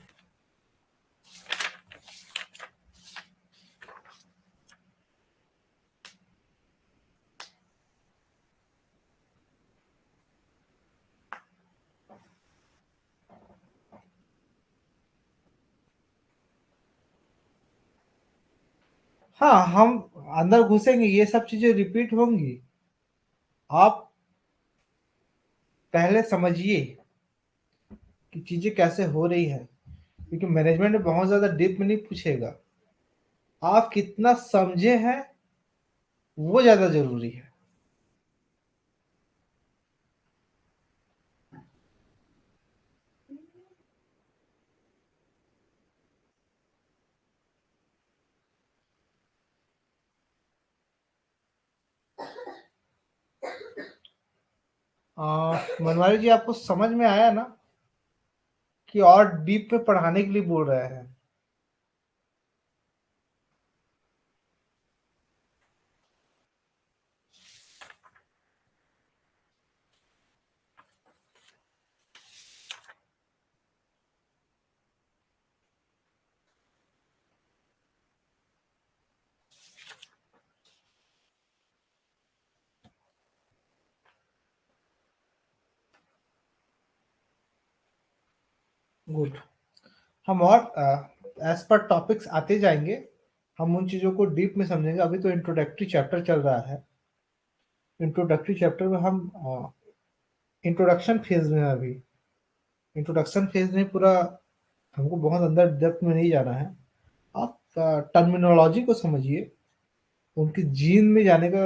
हाँ, हम अंदर घुसेंगे, ये सब चीजें रिपीट होंगी। आप पहले समझिए कि चीजें कैसे हो रही है, क्योंकि मैनेजमेंट में बहुत ज्यादा डीप में नहीं पूछेगा, आप कितना समझे हैं वो ज्यादा जरूरी है। मनवारी जी आपको समझ में आया ना कि और डीप में पढ़ाने के लिए बोल रहे हैं? गुड। हम और एज पर टॉपिक्स आते जाएंगे, हम उन चीज़ों को डीप में समझेंगे। अभी तो इंट्रोडक्टरी चैप्टर चल रहा है। इंट्रोडक्टरी चैप्टर में हम इंट्रोडक्शन फेज में हैं अभी। इंट्रोडक्शन फेज में पूरा हमको बहुत अंदर डेप्थ में नहीं जाना है। आप टर्मिनोलॉजी को समझिए, उनकी जीन में जाने का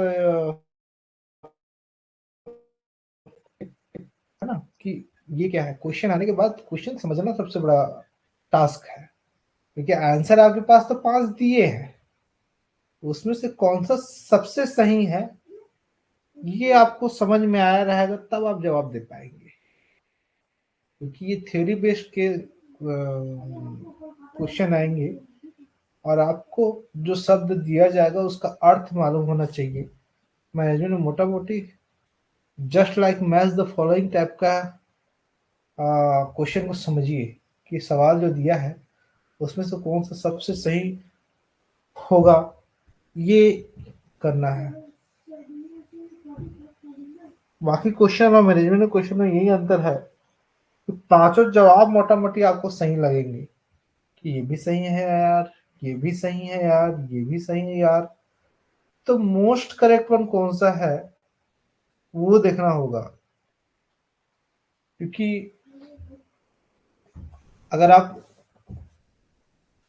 है ना, कि ये क्या है। क्वेश्चन आने के बाद क्वेश्चन समझना सबसे बड़ा टास्क है, क्योंकि आंसर आपके पास तो 5 दिए हैं, उसमें से कौन सा सबसे सही है ये आपको समझ में आया रहेगा तब आप जवाब दे पाएंगे। क्योंकि ये थ्योरी बेस्ड के क्वेश्चन आएंगे और आपको जो शब्द दिया जाएगा उसका अर्थ मालूम होना चाहिए। मैनेजमेंट में मोटा मोटी just like match the following type का क्वेश्चन को समझिए कि सवाल जो दिया है उसमें से कौन सा सबसे सही होगा, ये करना है। बाकी क्वेश्चन और मैनेजमेंट क्वेश्चन में यही अंतर है कि पांचों जवाब मोटा मोटी आपको सही लगेंगे कि ये भी सही है यार, ये भी सही है यार, ये भी सही है यार। तो मोस्ट करेक्ट वन कौन सा है वो देखना होगा। क्योंकि अगर आप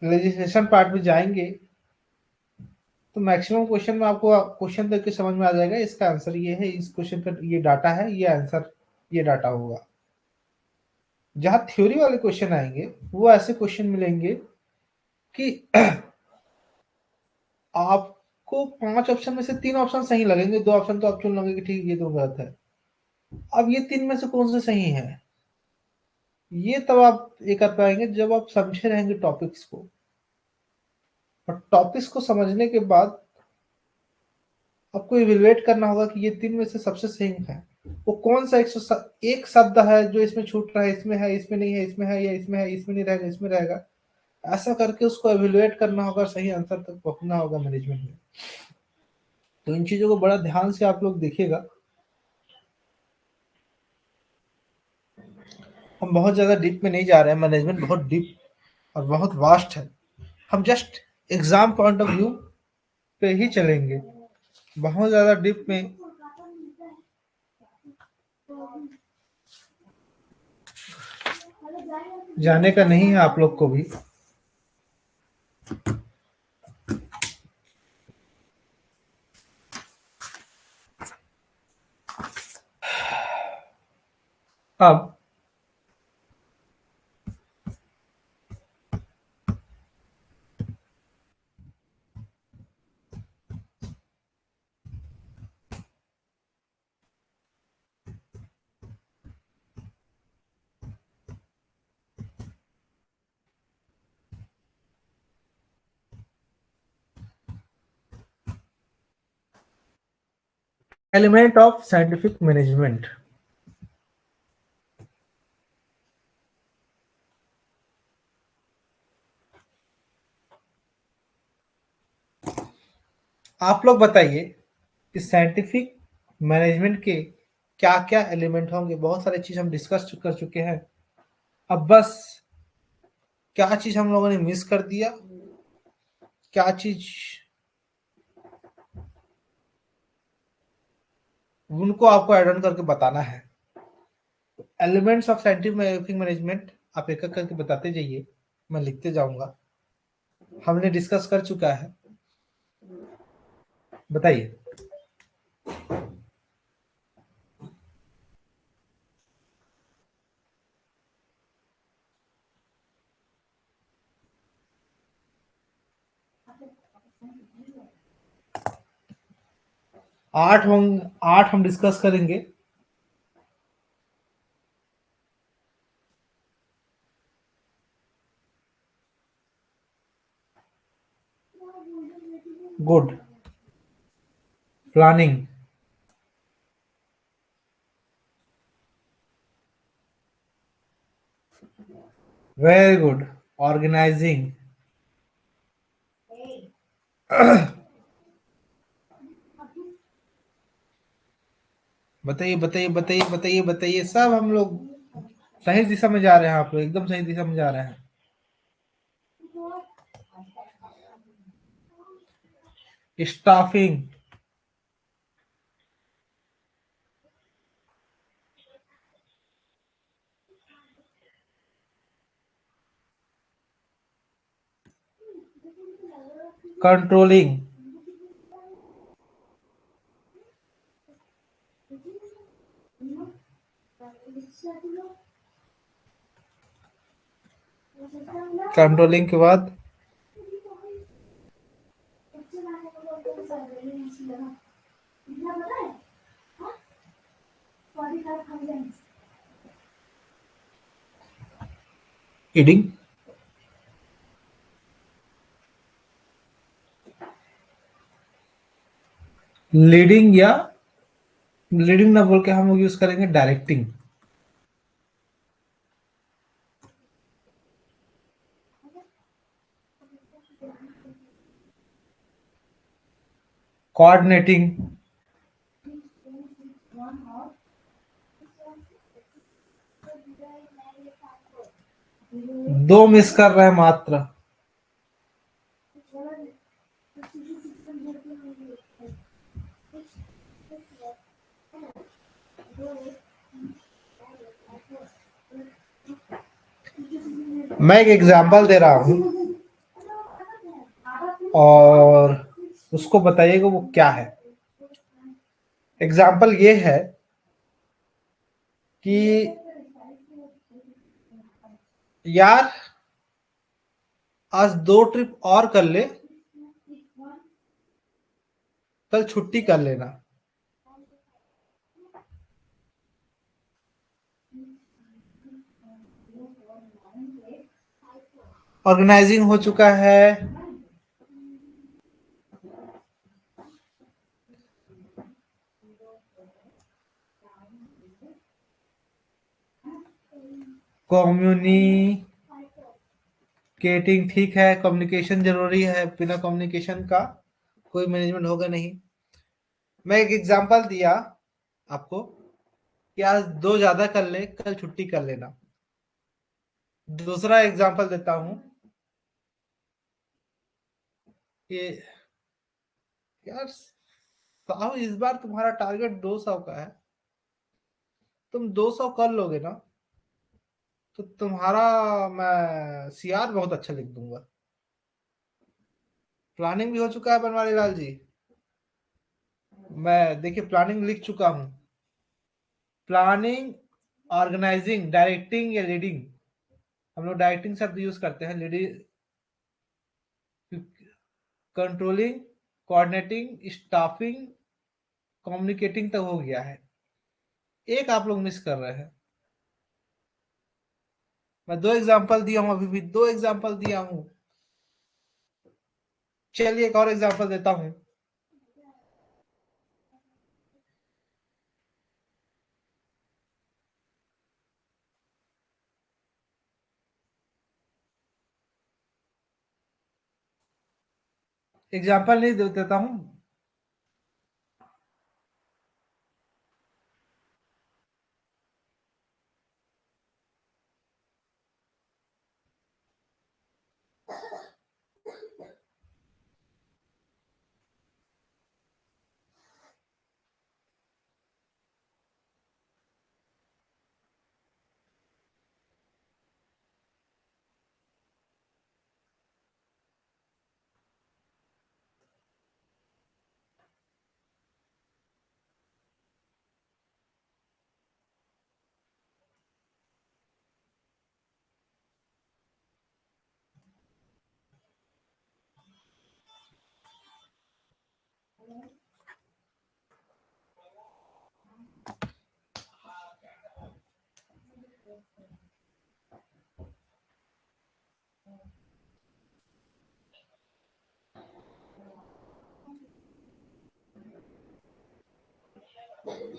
लेजिस्लेशन पार्ट में जाएंगे तो मैक्सिमम क्वेश्चन में आपको क्वेश्चन देख के समझ में आ जाएगा इसका आंसर ये है, इस क्वेश्चन का ये डाटा है, ये आंसर ये डाटा होगा। जहां थ्योरी वाले क्वेश्चन आएंगे वो ऐसे क्वेश्चन मिलेंगे कि आपको 5 ऑप्शन में से 3 ऑप्शन सही लगेंगे, 2 ऑप्शन तो आप चुन लोगे कि ठीक ये तो गलत है। अब ये 3 में से कौन से सही है, ये तब आप ये कर पाएंगे जब आप समझे रहेंगे टॉपिक्स को। और टॉपिक्स को समझने के बाद आपको इवेलुएट करना होगा कि ये 3 में से सबसे सही है वो कौन सा। एक शब्द है जो इसमें छूट रहा है, इसमें है, इसमें नहीं है, इसमें है, या इसमें है, इसमें नहीं रहेगा, इसमें रहेगा। ऐसा करके उसको इवेलुएट करना होगा, सही आंसर तक पहुंचना होगा मैनेजमेंट में। तो इन चीजों को बड़ा ध्यान से आप लोग देखिएगा। हम बहुत ज़्यादा डीप में नहीं जा रहे हैं, मैनेजमेंट बहुत डीप और बहुत वास्ट है। हम just exam point of view पे ही चलेंगे, बहुत ज़्यादा डीप में जाने का नहीं है आप लोग को भी। अब एलिमेंट ऑफ साइंटिफिक मैनेजमेंट। आप लोग बताइए कि साइंटिफिक मैनेजमेंट के क्या क्या एलिमेंट होंगे। बहुत सारी चीज हम डिस्कस कर चुके हैं। अब बस क्या चीज हम लोगों ने मिस कर दिया, क्या चीज उनको आपको ऐड ऑन करके बताना है। एलिमेंट्स ऑफ साइंटिफिक मैनेजमेंट आप एक एक करके बताते जाइए, मैं लिखते जाऊंगा। हमने डिस्कस कर चुका है, बताइए। 8 होंगे, 8 हम डिस्कस करेंगे। Good. Planning, very good. Organising, बताइए बताइए बताइए बताइए बताइए, सब हम लोग सही दिशा में जा रहे हैं आप लोग, एकदम सही दिशा में जा रहे हैं। स्टाफिंग, कंट्रोलिंग, कंट्रोलिंग के बाद ईडिंग, लीडिंग, या लीडिंग ना बोल के हम लोग यूज करेंगे डायरेक्टिंग। कोऑर्डिनेटिंग, दो मिस कर रहे हैं मात्र। मैं एक एग्जांपल दे रहा हूं और उसको बताइएगा वो क्या है। एग्जाम्पल ये है कि यार आज 2 ट्रिप और कर ले, कल छुट्टी कर लेना। ऑर्गेनाइजिंग हो चुका है, कम्युनिकेटिंग ठीक है, कम्युनिकेशन जरूरी है, बिना कम्युनिकेशन का कोई मैनेजमेंट होगा नहीं। मैं एक एग्जांपल दिया आपको कि आज 2 ज्यादा कर ले, कल छुट्टी कर लेना। दूसरा एग्जांपल देता हूं कि यार साहब इस बार तुम्हारा टारगेट 200 का है, तुम 200 कर लोगे ना तो तुम्हारा मैं सीआर बहुत अच्छा लिख दूंगा। प्लानिंग भी हो चुका है बनवारी लाल जी। मैं देखिए प्लानिंग लिख चुका हूँ। प्लानिंग, ऑर्गेनाइजिंग, डायरेक्टिंग या लीडिंग, हम लोग डायरेक्टिंग शब्द यूज करते हैं। Leading, controlling, coordinating, staffing, communicating तक हो गया है। एक आप लोग मिस कर रहे हैं। मैं 2 एग्जांपल दिया हूं, अभी भी 2 एग्जांपल दिया हूं। चलिए एक और एग्जांपल देता हूं। एग्जांपल नहीं देता हूं।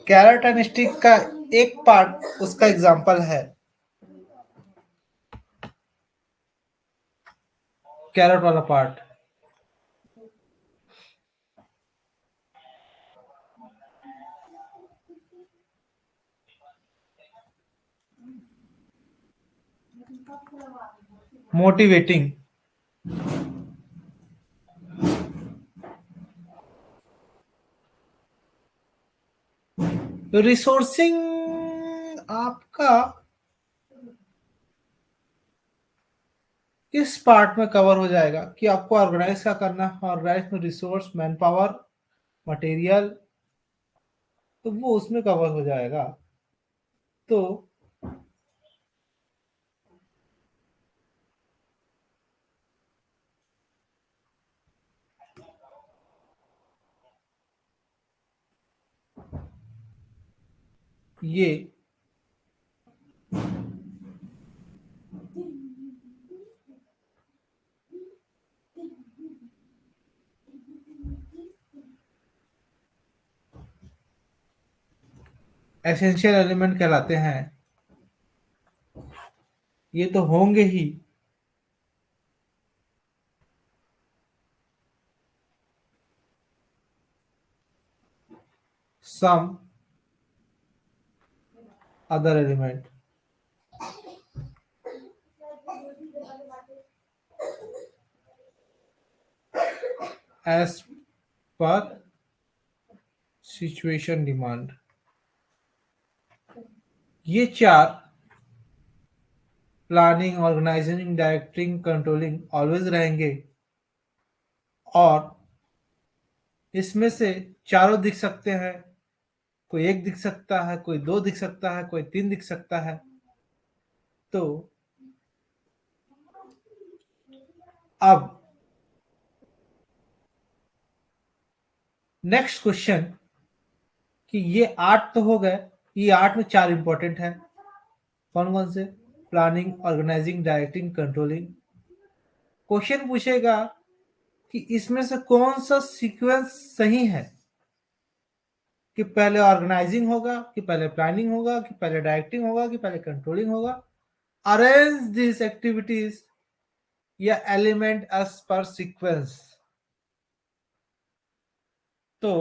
कैरेट एंड स्टिक का एक पार्ट उसका एग्जांपल है। कैरेट वाला पार्ट, मोटिवेटिंग। रिसोर्सिंग आपका किस पार्ट में कवर हो जाएगा कि आपको ऑर्गेनाइज क्या करना है, ऑर्गेनाइज में रिसोर्स, मैन पावर, मटेरियल, तो वो उसमें कवर हो जाएगा। तो ये एसेंशियल एलिमेंट कहलाते हैं। ये तो होंगे ही। सम अदर एलिमेंट एज पर सिचुएशन डिमांड। ये चार, planning, organising, directing, controlling, always रहेंगे। और इसमें से चारों दिख सकते हैं, कोई एक दिख सकता है, कोई दो दिख सकता है, कोई तीन दिख सकता है। तो अब नेक्स्ट क्वेश्चन कि ये 8 तो हो गए, ये 8 में 4 इंपॉर्टेंट है। कौन कौन से? Planning, organising, directing, controlling. Question पूछेगा कि इसमें से कौन सा सीक्वेंस सही है, कि पहले ऑर्गेनाइजिंग होगा, कि पहले प्लानिंग होगा, कि पहले डायरेक्टिंग होगा, कि पहले कंट्रोलिंग होगा। अरेंज दिस एक्टिविटीज या एलिमेंट एज पर सीक्वेंस। तो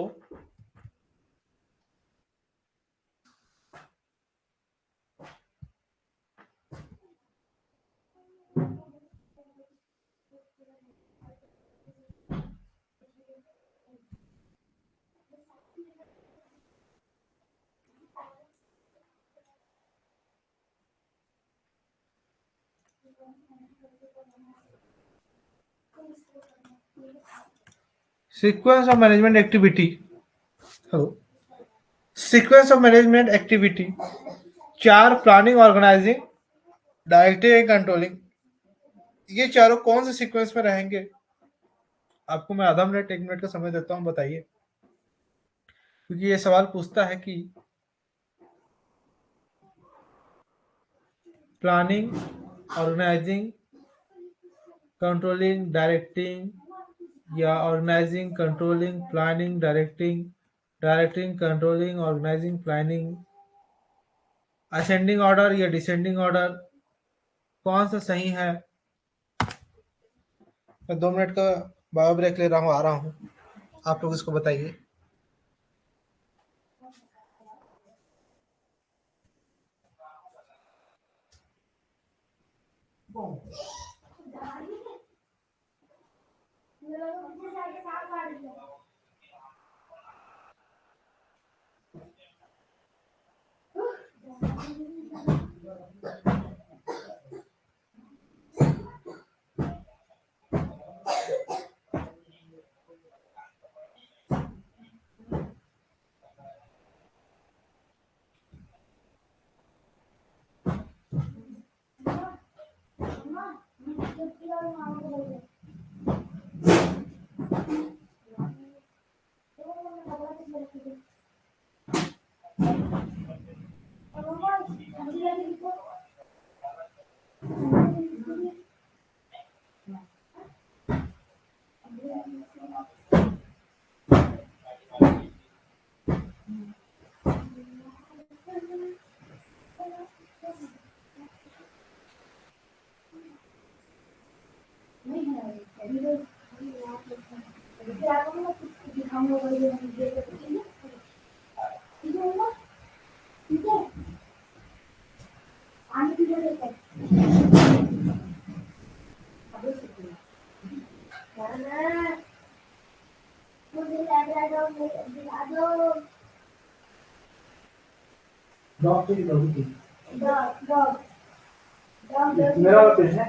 sequence of management activity, hello, sequence of management activity, 4, planning, organising, directing and controlling. ये चारों कौन से सीक्वेंस में रहेंगे? आपको मैं आधा मिनट 1 मिनट का समय देता हूं, बताइए। क्योंकि ये सवाल पूछता है कि प्लानिंग, ऑर्गेनाइजिंग, कंट्रोलिंग, डायरेक्टिंग, या organising, controlling, planning, directing, directing, controlling, organising, planning, ascending order या डिसेंडिंग ऑर्डर, कौन सा सही है? मैं 2 मिनट का बायो ब्रेक ले रहा हूँ, आ रहा हूँ, आप लोग इसको बताइए। मेरा पेज है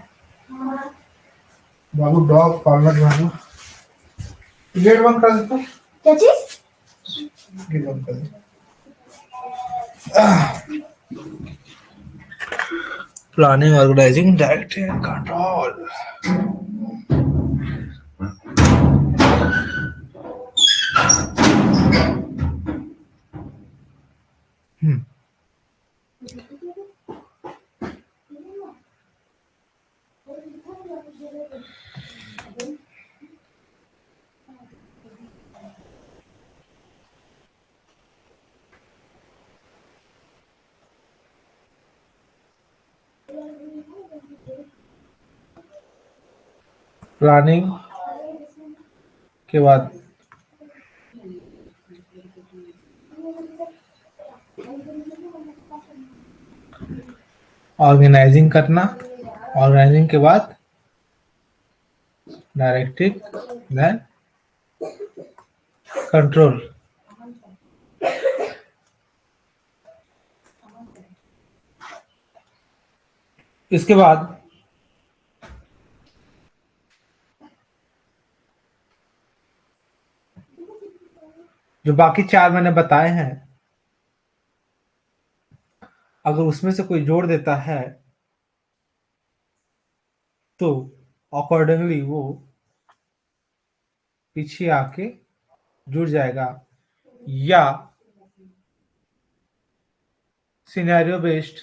बाबू, डॉग फॉर्मेट बाबू। गेट बंद कर दे। क्या चीज? गेट बंद कर दे। Planning, organising, directing and control. Planning के बाद ऑर्गेनाइजिंग करना, ऑर्गेनाइजिंग के बाद डायरेक्टिंग, देन कंट्रोल। इसके बाद जो बाकी 4 मैंने बताए हैं, अगर उसमें से कोई जोड़ देता है तो अकॉर्डिंगली वो पीछे आके जुड़ जाएगा, या सिनेरियो बेस्ड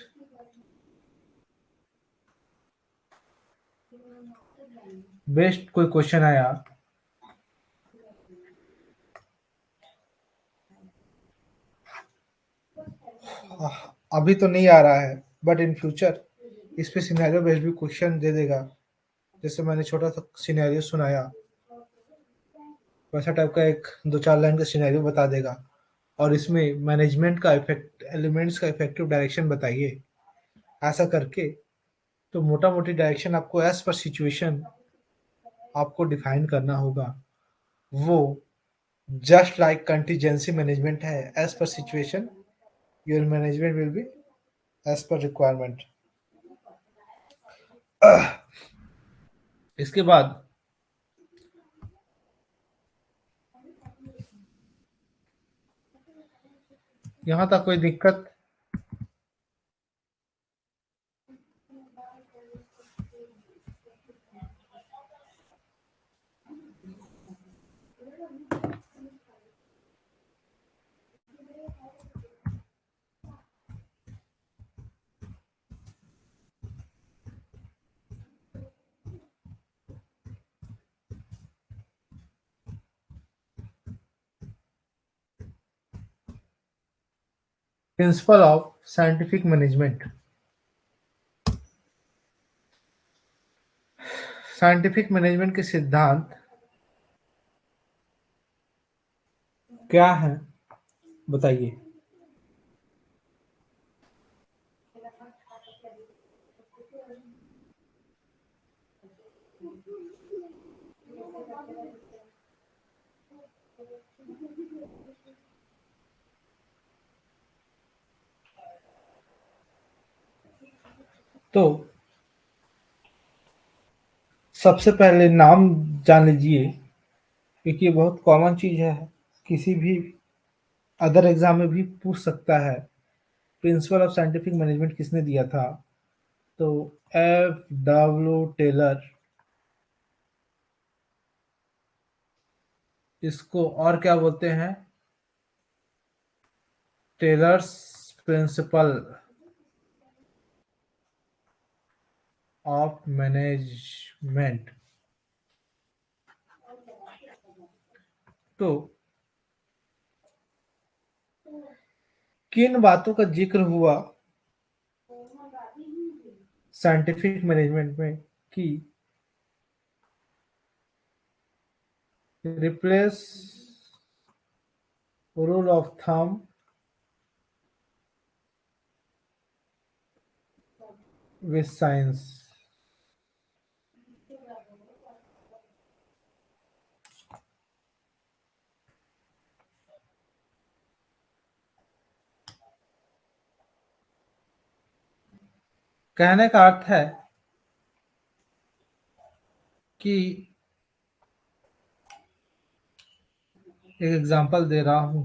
कोई क्वेश्चन आया अभी तो नहीं आ रहा है, बट इन फ्यूचर इस पे सिनेरियो बेस्ड भी क्वेश्चन दे देगा। जैसे मैंने छोटा सा सिनेरियो सुनाया, वैसा टाइप का एक 2-4 लाइन का सिनेरियो बता देगा, और इसमें मैनेजमेंट का इफेक्ट, एलिमेंट्स का इफेक्टिव डायरेक्शन बताइए। ऐसा करके तो मोटा मोटी डायरेक्शन आपको एज पर सिचुएशन आपको डिफाइन करना होगा। वो जस्ट लाइक कंटीजेंसी मैनेजमेंट है, एज पर situation your management will be as per requirement. इसके बाद यहाँ तक कोई दिक्कत? Principle of scientific management. Scientific management के सिद्धांत क्या है, बताइए। तो सबसे पहले नाम जान लीजिए, क्योंकि ये बहुत कॉमन चीज है, किसी भी अदर एग्जाम में भी पूछ सकता है। प्रिंसिपल ऑफ साइंटिफिक मैनेजमेंट किसने दिया था? तो F. W. टेलर। इसको और क्या बोलते हैं? Taylor's principle of management. तो किन बातों का जिक्र हुआ साइंटिफिक मैनेजमेंट में कि replace rule of thumb with science. कहने का अर्थ है कि एक एग्जांपल दे रहा हूं।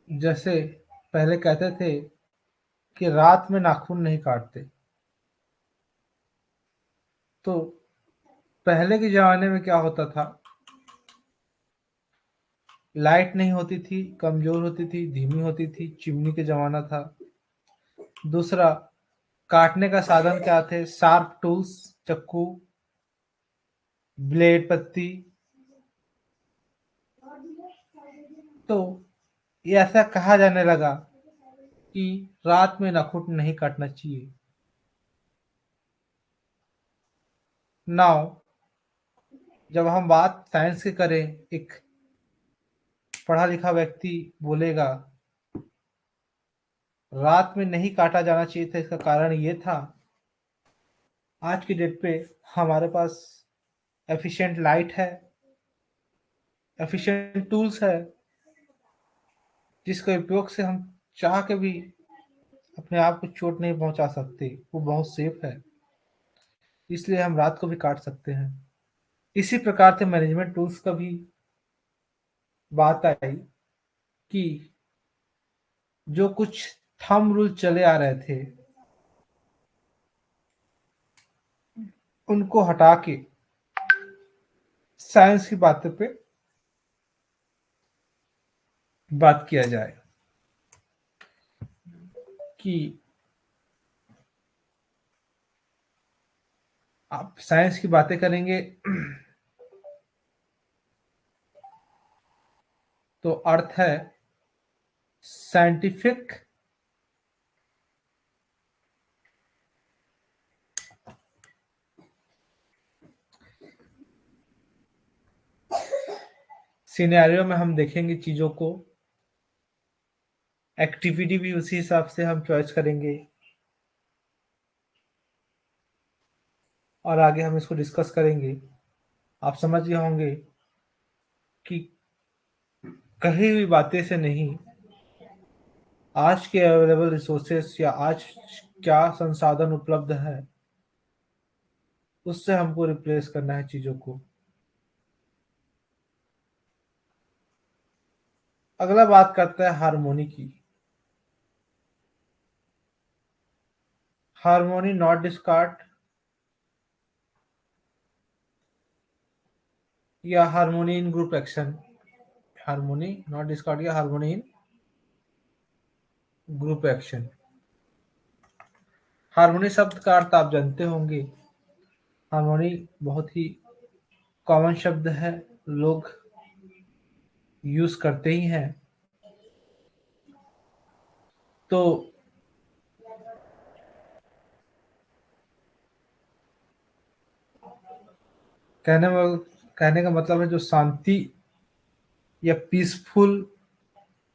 जैसे पहले कहते थे कि रात में नाखून नहीं काटते, तो पहले के जमाने में क्या होता था, लाइट नहीं होती थी, कमजोर होती थी, धीमी होती थी, चिमनी के जमाना था। दूसरा, काटने का साधन क्या थे, शार्प टूल्स, चाकू, ब्लेड, पत्ती। तो ये ऐसा कहा जाने लगा कि रात में नाखून नहीं काटना चाहिए। नाउ जब हम बात साइंस की करें, एक पढ़ा लिखा व्यक्ति बोलेगा रात में नहीं काटा जाना चाहिए था, इसका कारण ये था, आज की डेट पे हमारे पास एफिशिएंट लाइट है, एफिशिएंट टूल्स है, जिसके उपयोग से हम चाह के भी अपने आप को चोट नहीं पहुंचा सकते, वो बहुत सेफ है, इसलिए हम रात को भी काट सकते हैं। इसी प्रकार से मैनेजमेंट टूल्स का भी बात आई कि जो कुछ थंब रूल चले आ रहे थे, उनको हटा के साइंस की बातों पे बात किया जाए कि आप साइंस की बातें करेंगे तो अर्थ है साइंटिफिक सिनेरियो में हम देखेंगे चीजों को, एक्टिविटी भी उसी हिसाब से हम चॉइस करेंगे, और आगे हम इसको डिस्कस करेंगे। आप समझ गए होंगे कि कही हुई बातें से नहीं, आज के अवेलेबल रिसोर्सेस या आज क्या संसाधन उपलब्ध है, उससे हमको रिप्लेस करना है चीजों को। अगला बात करते हैं हारमोनी की। हारमोनी नॉट डिस्कार्ड या harmony in group action. Harmony not discord या harmony in group action. Harmony शब्द का अर्थ आप जानते होंगे। हारमोनी बहुत ही कॉमन शब्द है, लोग यूज करते ही हैं। तो कहने में कहने का मतलब है जो शांति या पीसफुल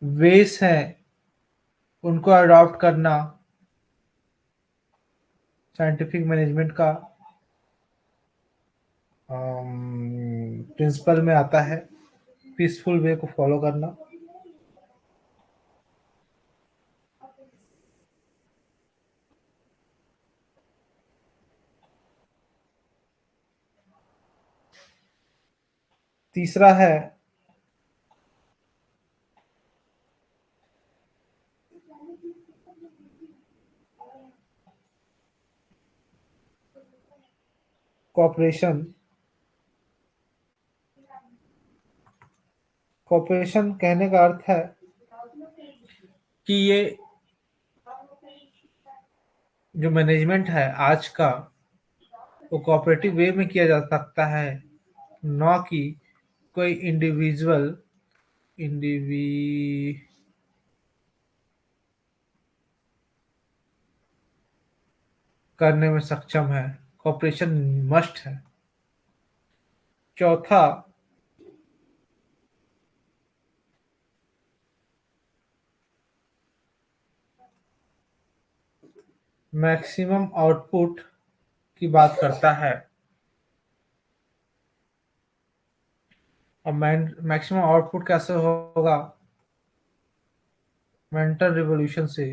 वेस है, उनको अडॉप्ट करना साइंटिफिक मैनेजमेंट का प्रिंसिपल में आता है, पीसफुल वे को फॉलो करना। तीसरा है कॉपरेशन। कॉपरेशन कहने का अर्थ है कि ये जो मैनेजमेंट है आज का, वो कोऑपरेटिव वे में किया जा सकता है, न कि कोई इंडिवी करने में सक्षम है। कॉपरेशन मस्ट है। चौथा, मैक्सिमम आउटपुट की बात करता है, और मैक्सिमम आउटपुट कैसे होगा, मेंटल रिवोल्यूशन से।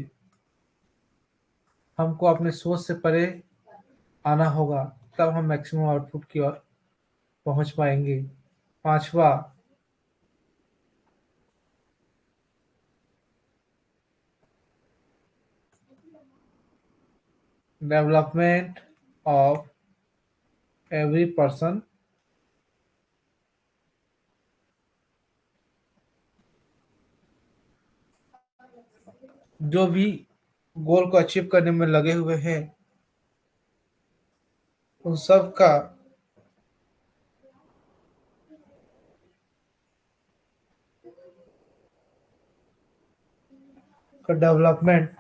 हमको अपने सोच से परे आना होगा, तब हम मैक्सिमम आउटपुट की ओर पहुंच पाएंगे। पांचवा, डेवलपमेंट ऑफ एवरी पर्सन। जो भी गोल को अचीव करने में लगे हुए हैं, उन सब का डेवलपमेंट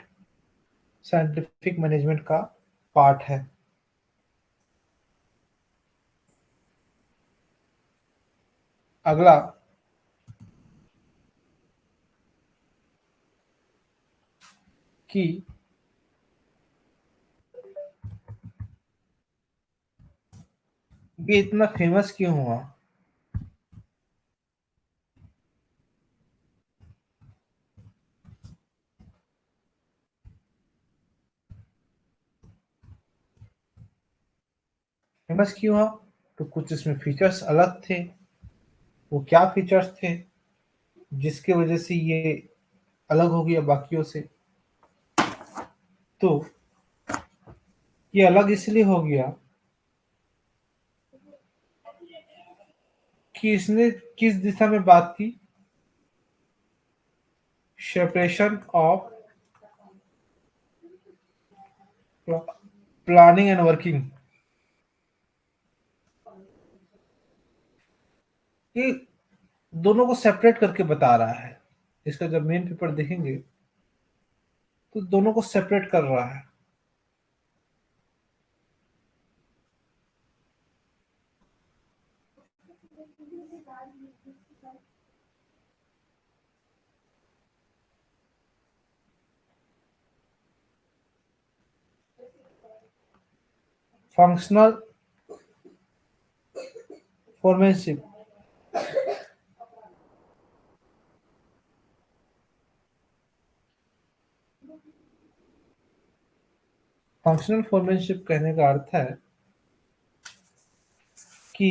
साइंटिफिक मैनेजमेंट का पार्ट है। अगला, कि ये इतना फेमस क्यों हुआ। फेमस क्यों हुआ, तो कुछ इसमें फीचर्स अलग थे। वो क्या फीचर्स थे जिसकी वजह से ये अलग हो गया बाकियों से। तो ये अलग इसलिए हो गया कि इसने किस दिशा में बात की, separation of planning and working. ये दोनों को सेपरेट करके बता रहा है। इसका जब मेन पेपर देखेंगे तो दोनों को सेपरेट कर रहा है। Functional foremanship. फंक्शनल फोरमैनशिप कहने का अर्थ है कि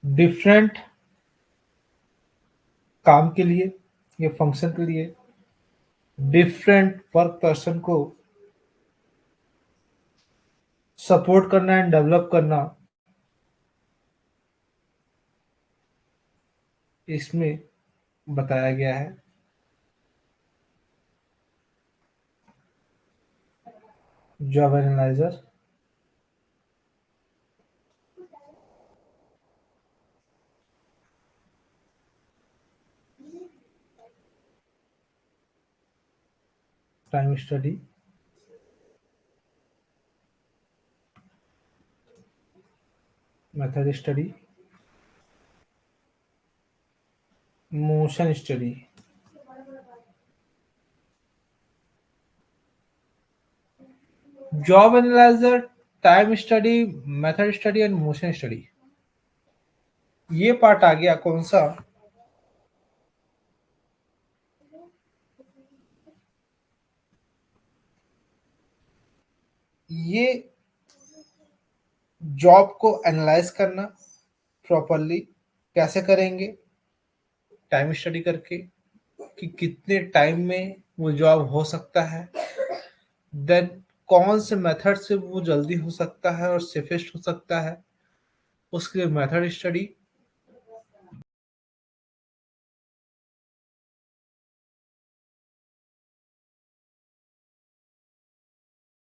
डिफरेंट काम के लिए या फंक्शन के लिए डिफरेंट वर्क पर्सन को सपोर्ट करना एंड डेवलप करना, इसमें बताया गया है। Job analyser, time study, method study, motion study. Job analyser, time study, method study and motion study. ये पार्ट आ गया कौन सा, ये जॉब को एनालाइज करना प्रॉपरली कैसे करेंगे, टाइम स्टडी करके कि कितने टाइम में वो जॉब हो सकता है, देन कौन से मेथड से वो जल्दी हो सकता है और सेफेस्ट हो सकता है, उसके लिए मेथड स्टडी।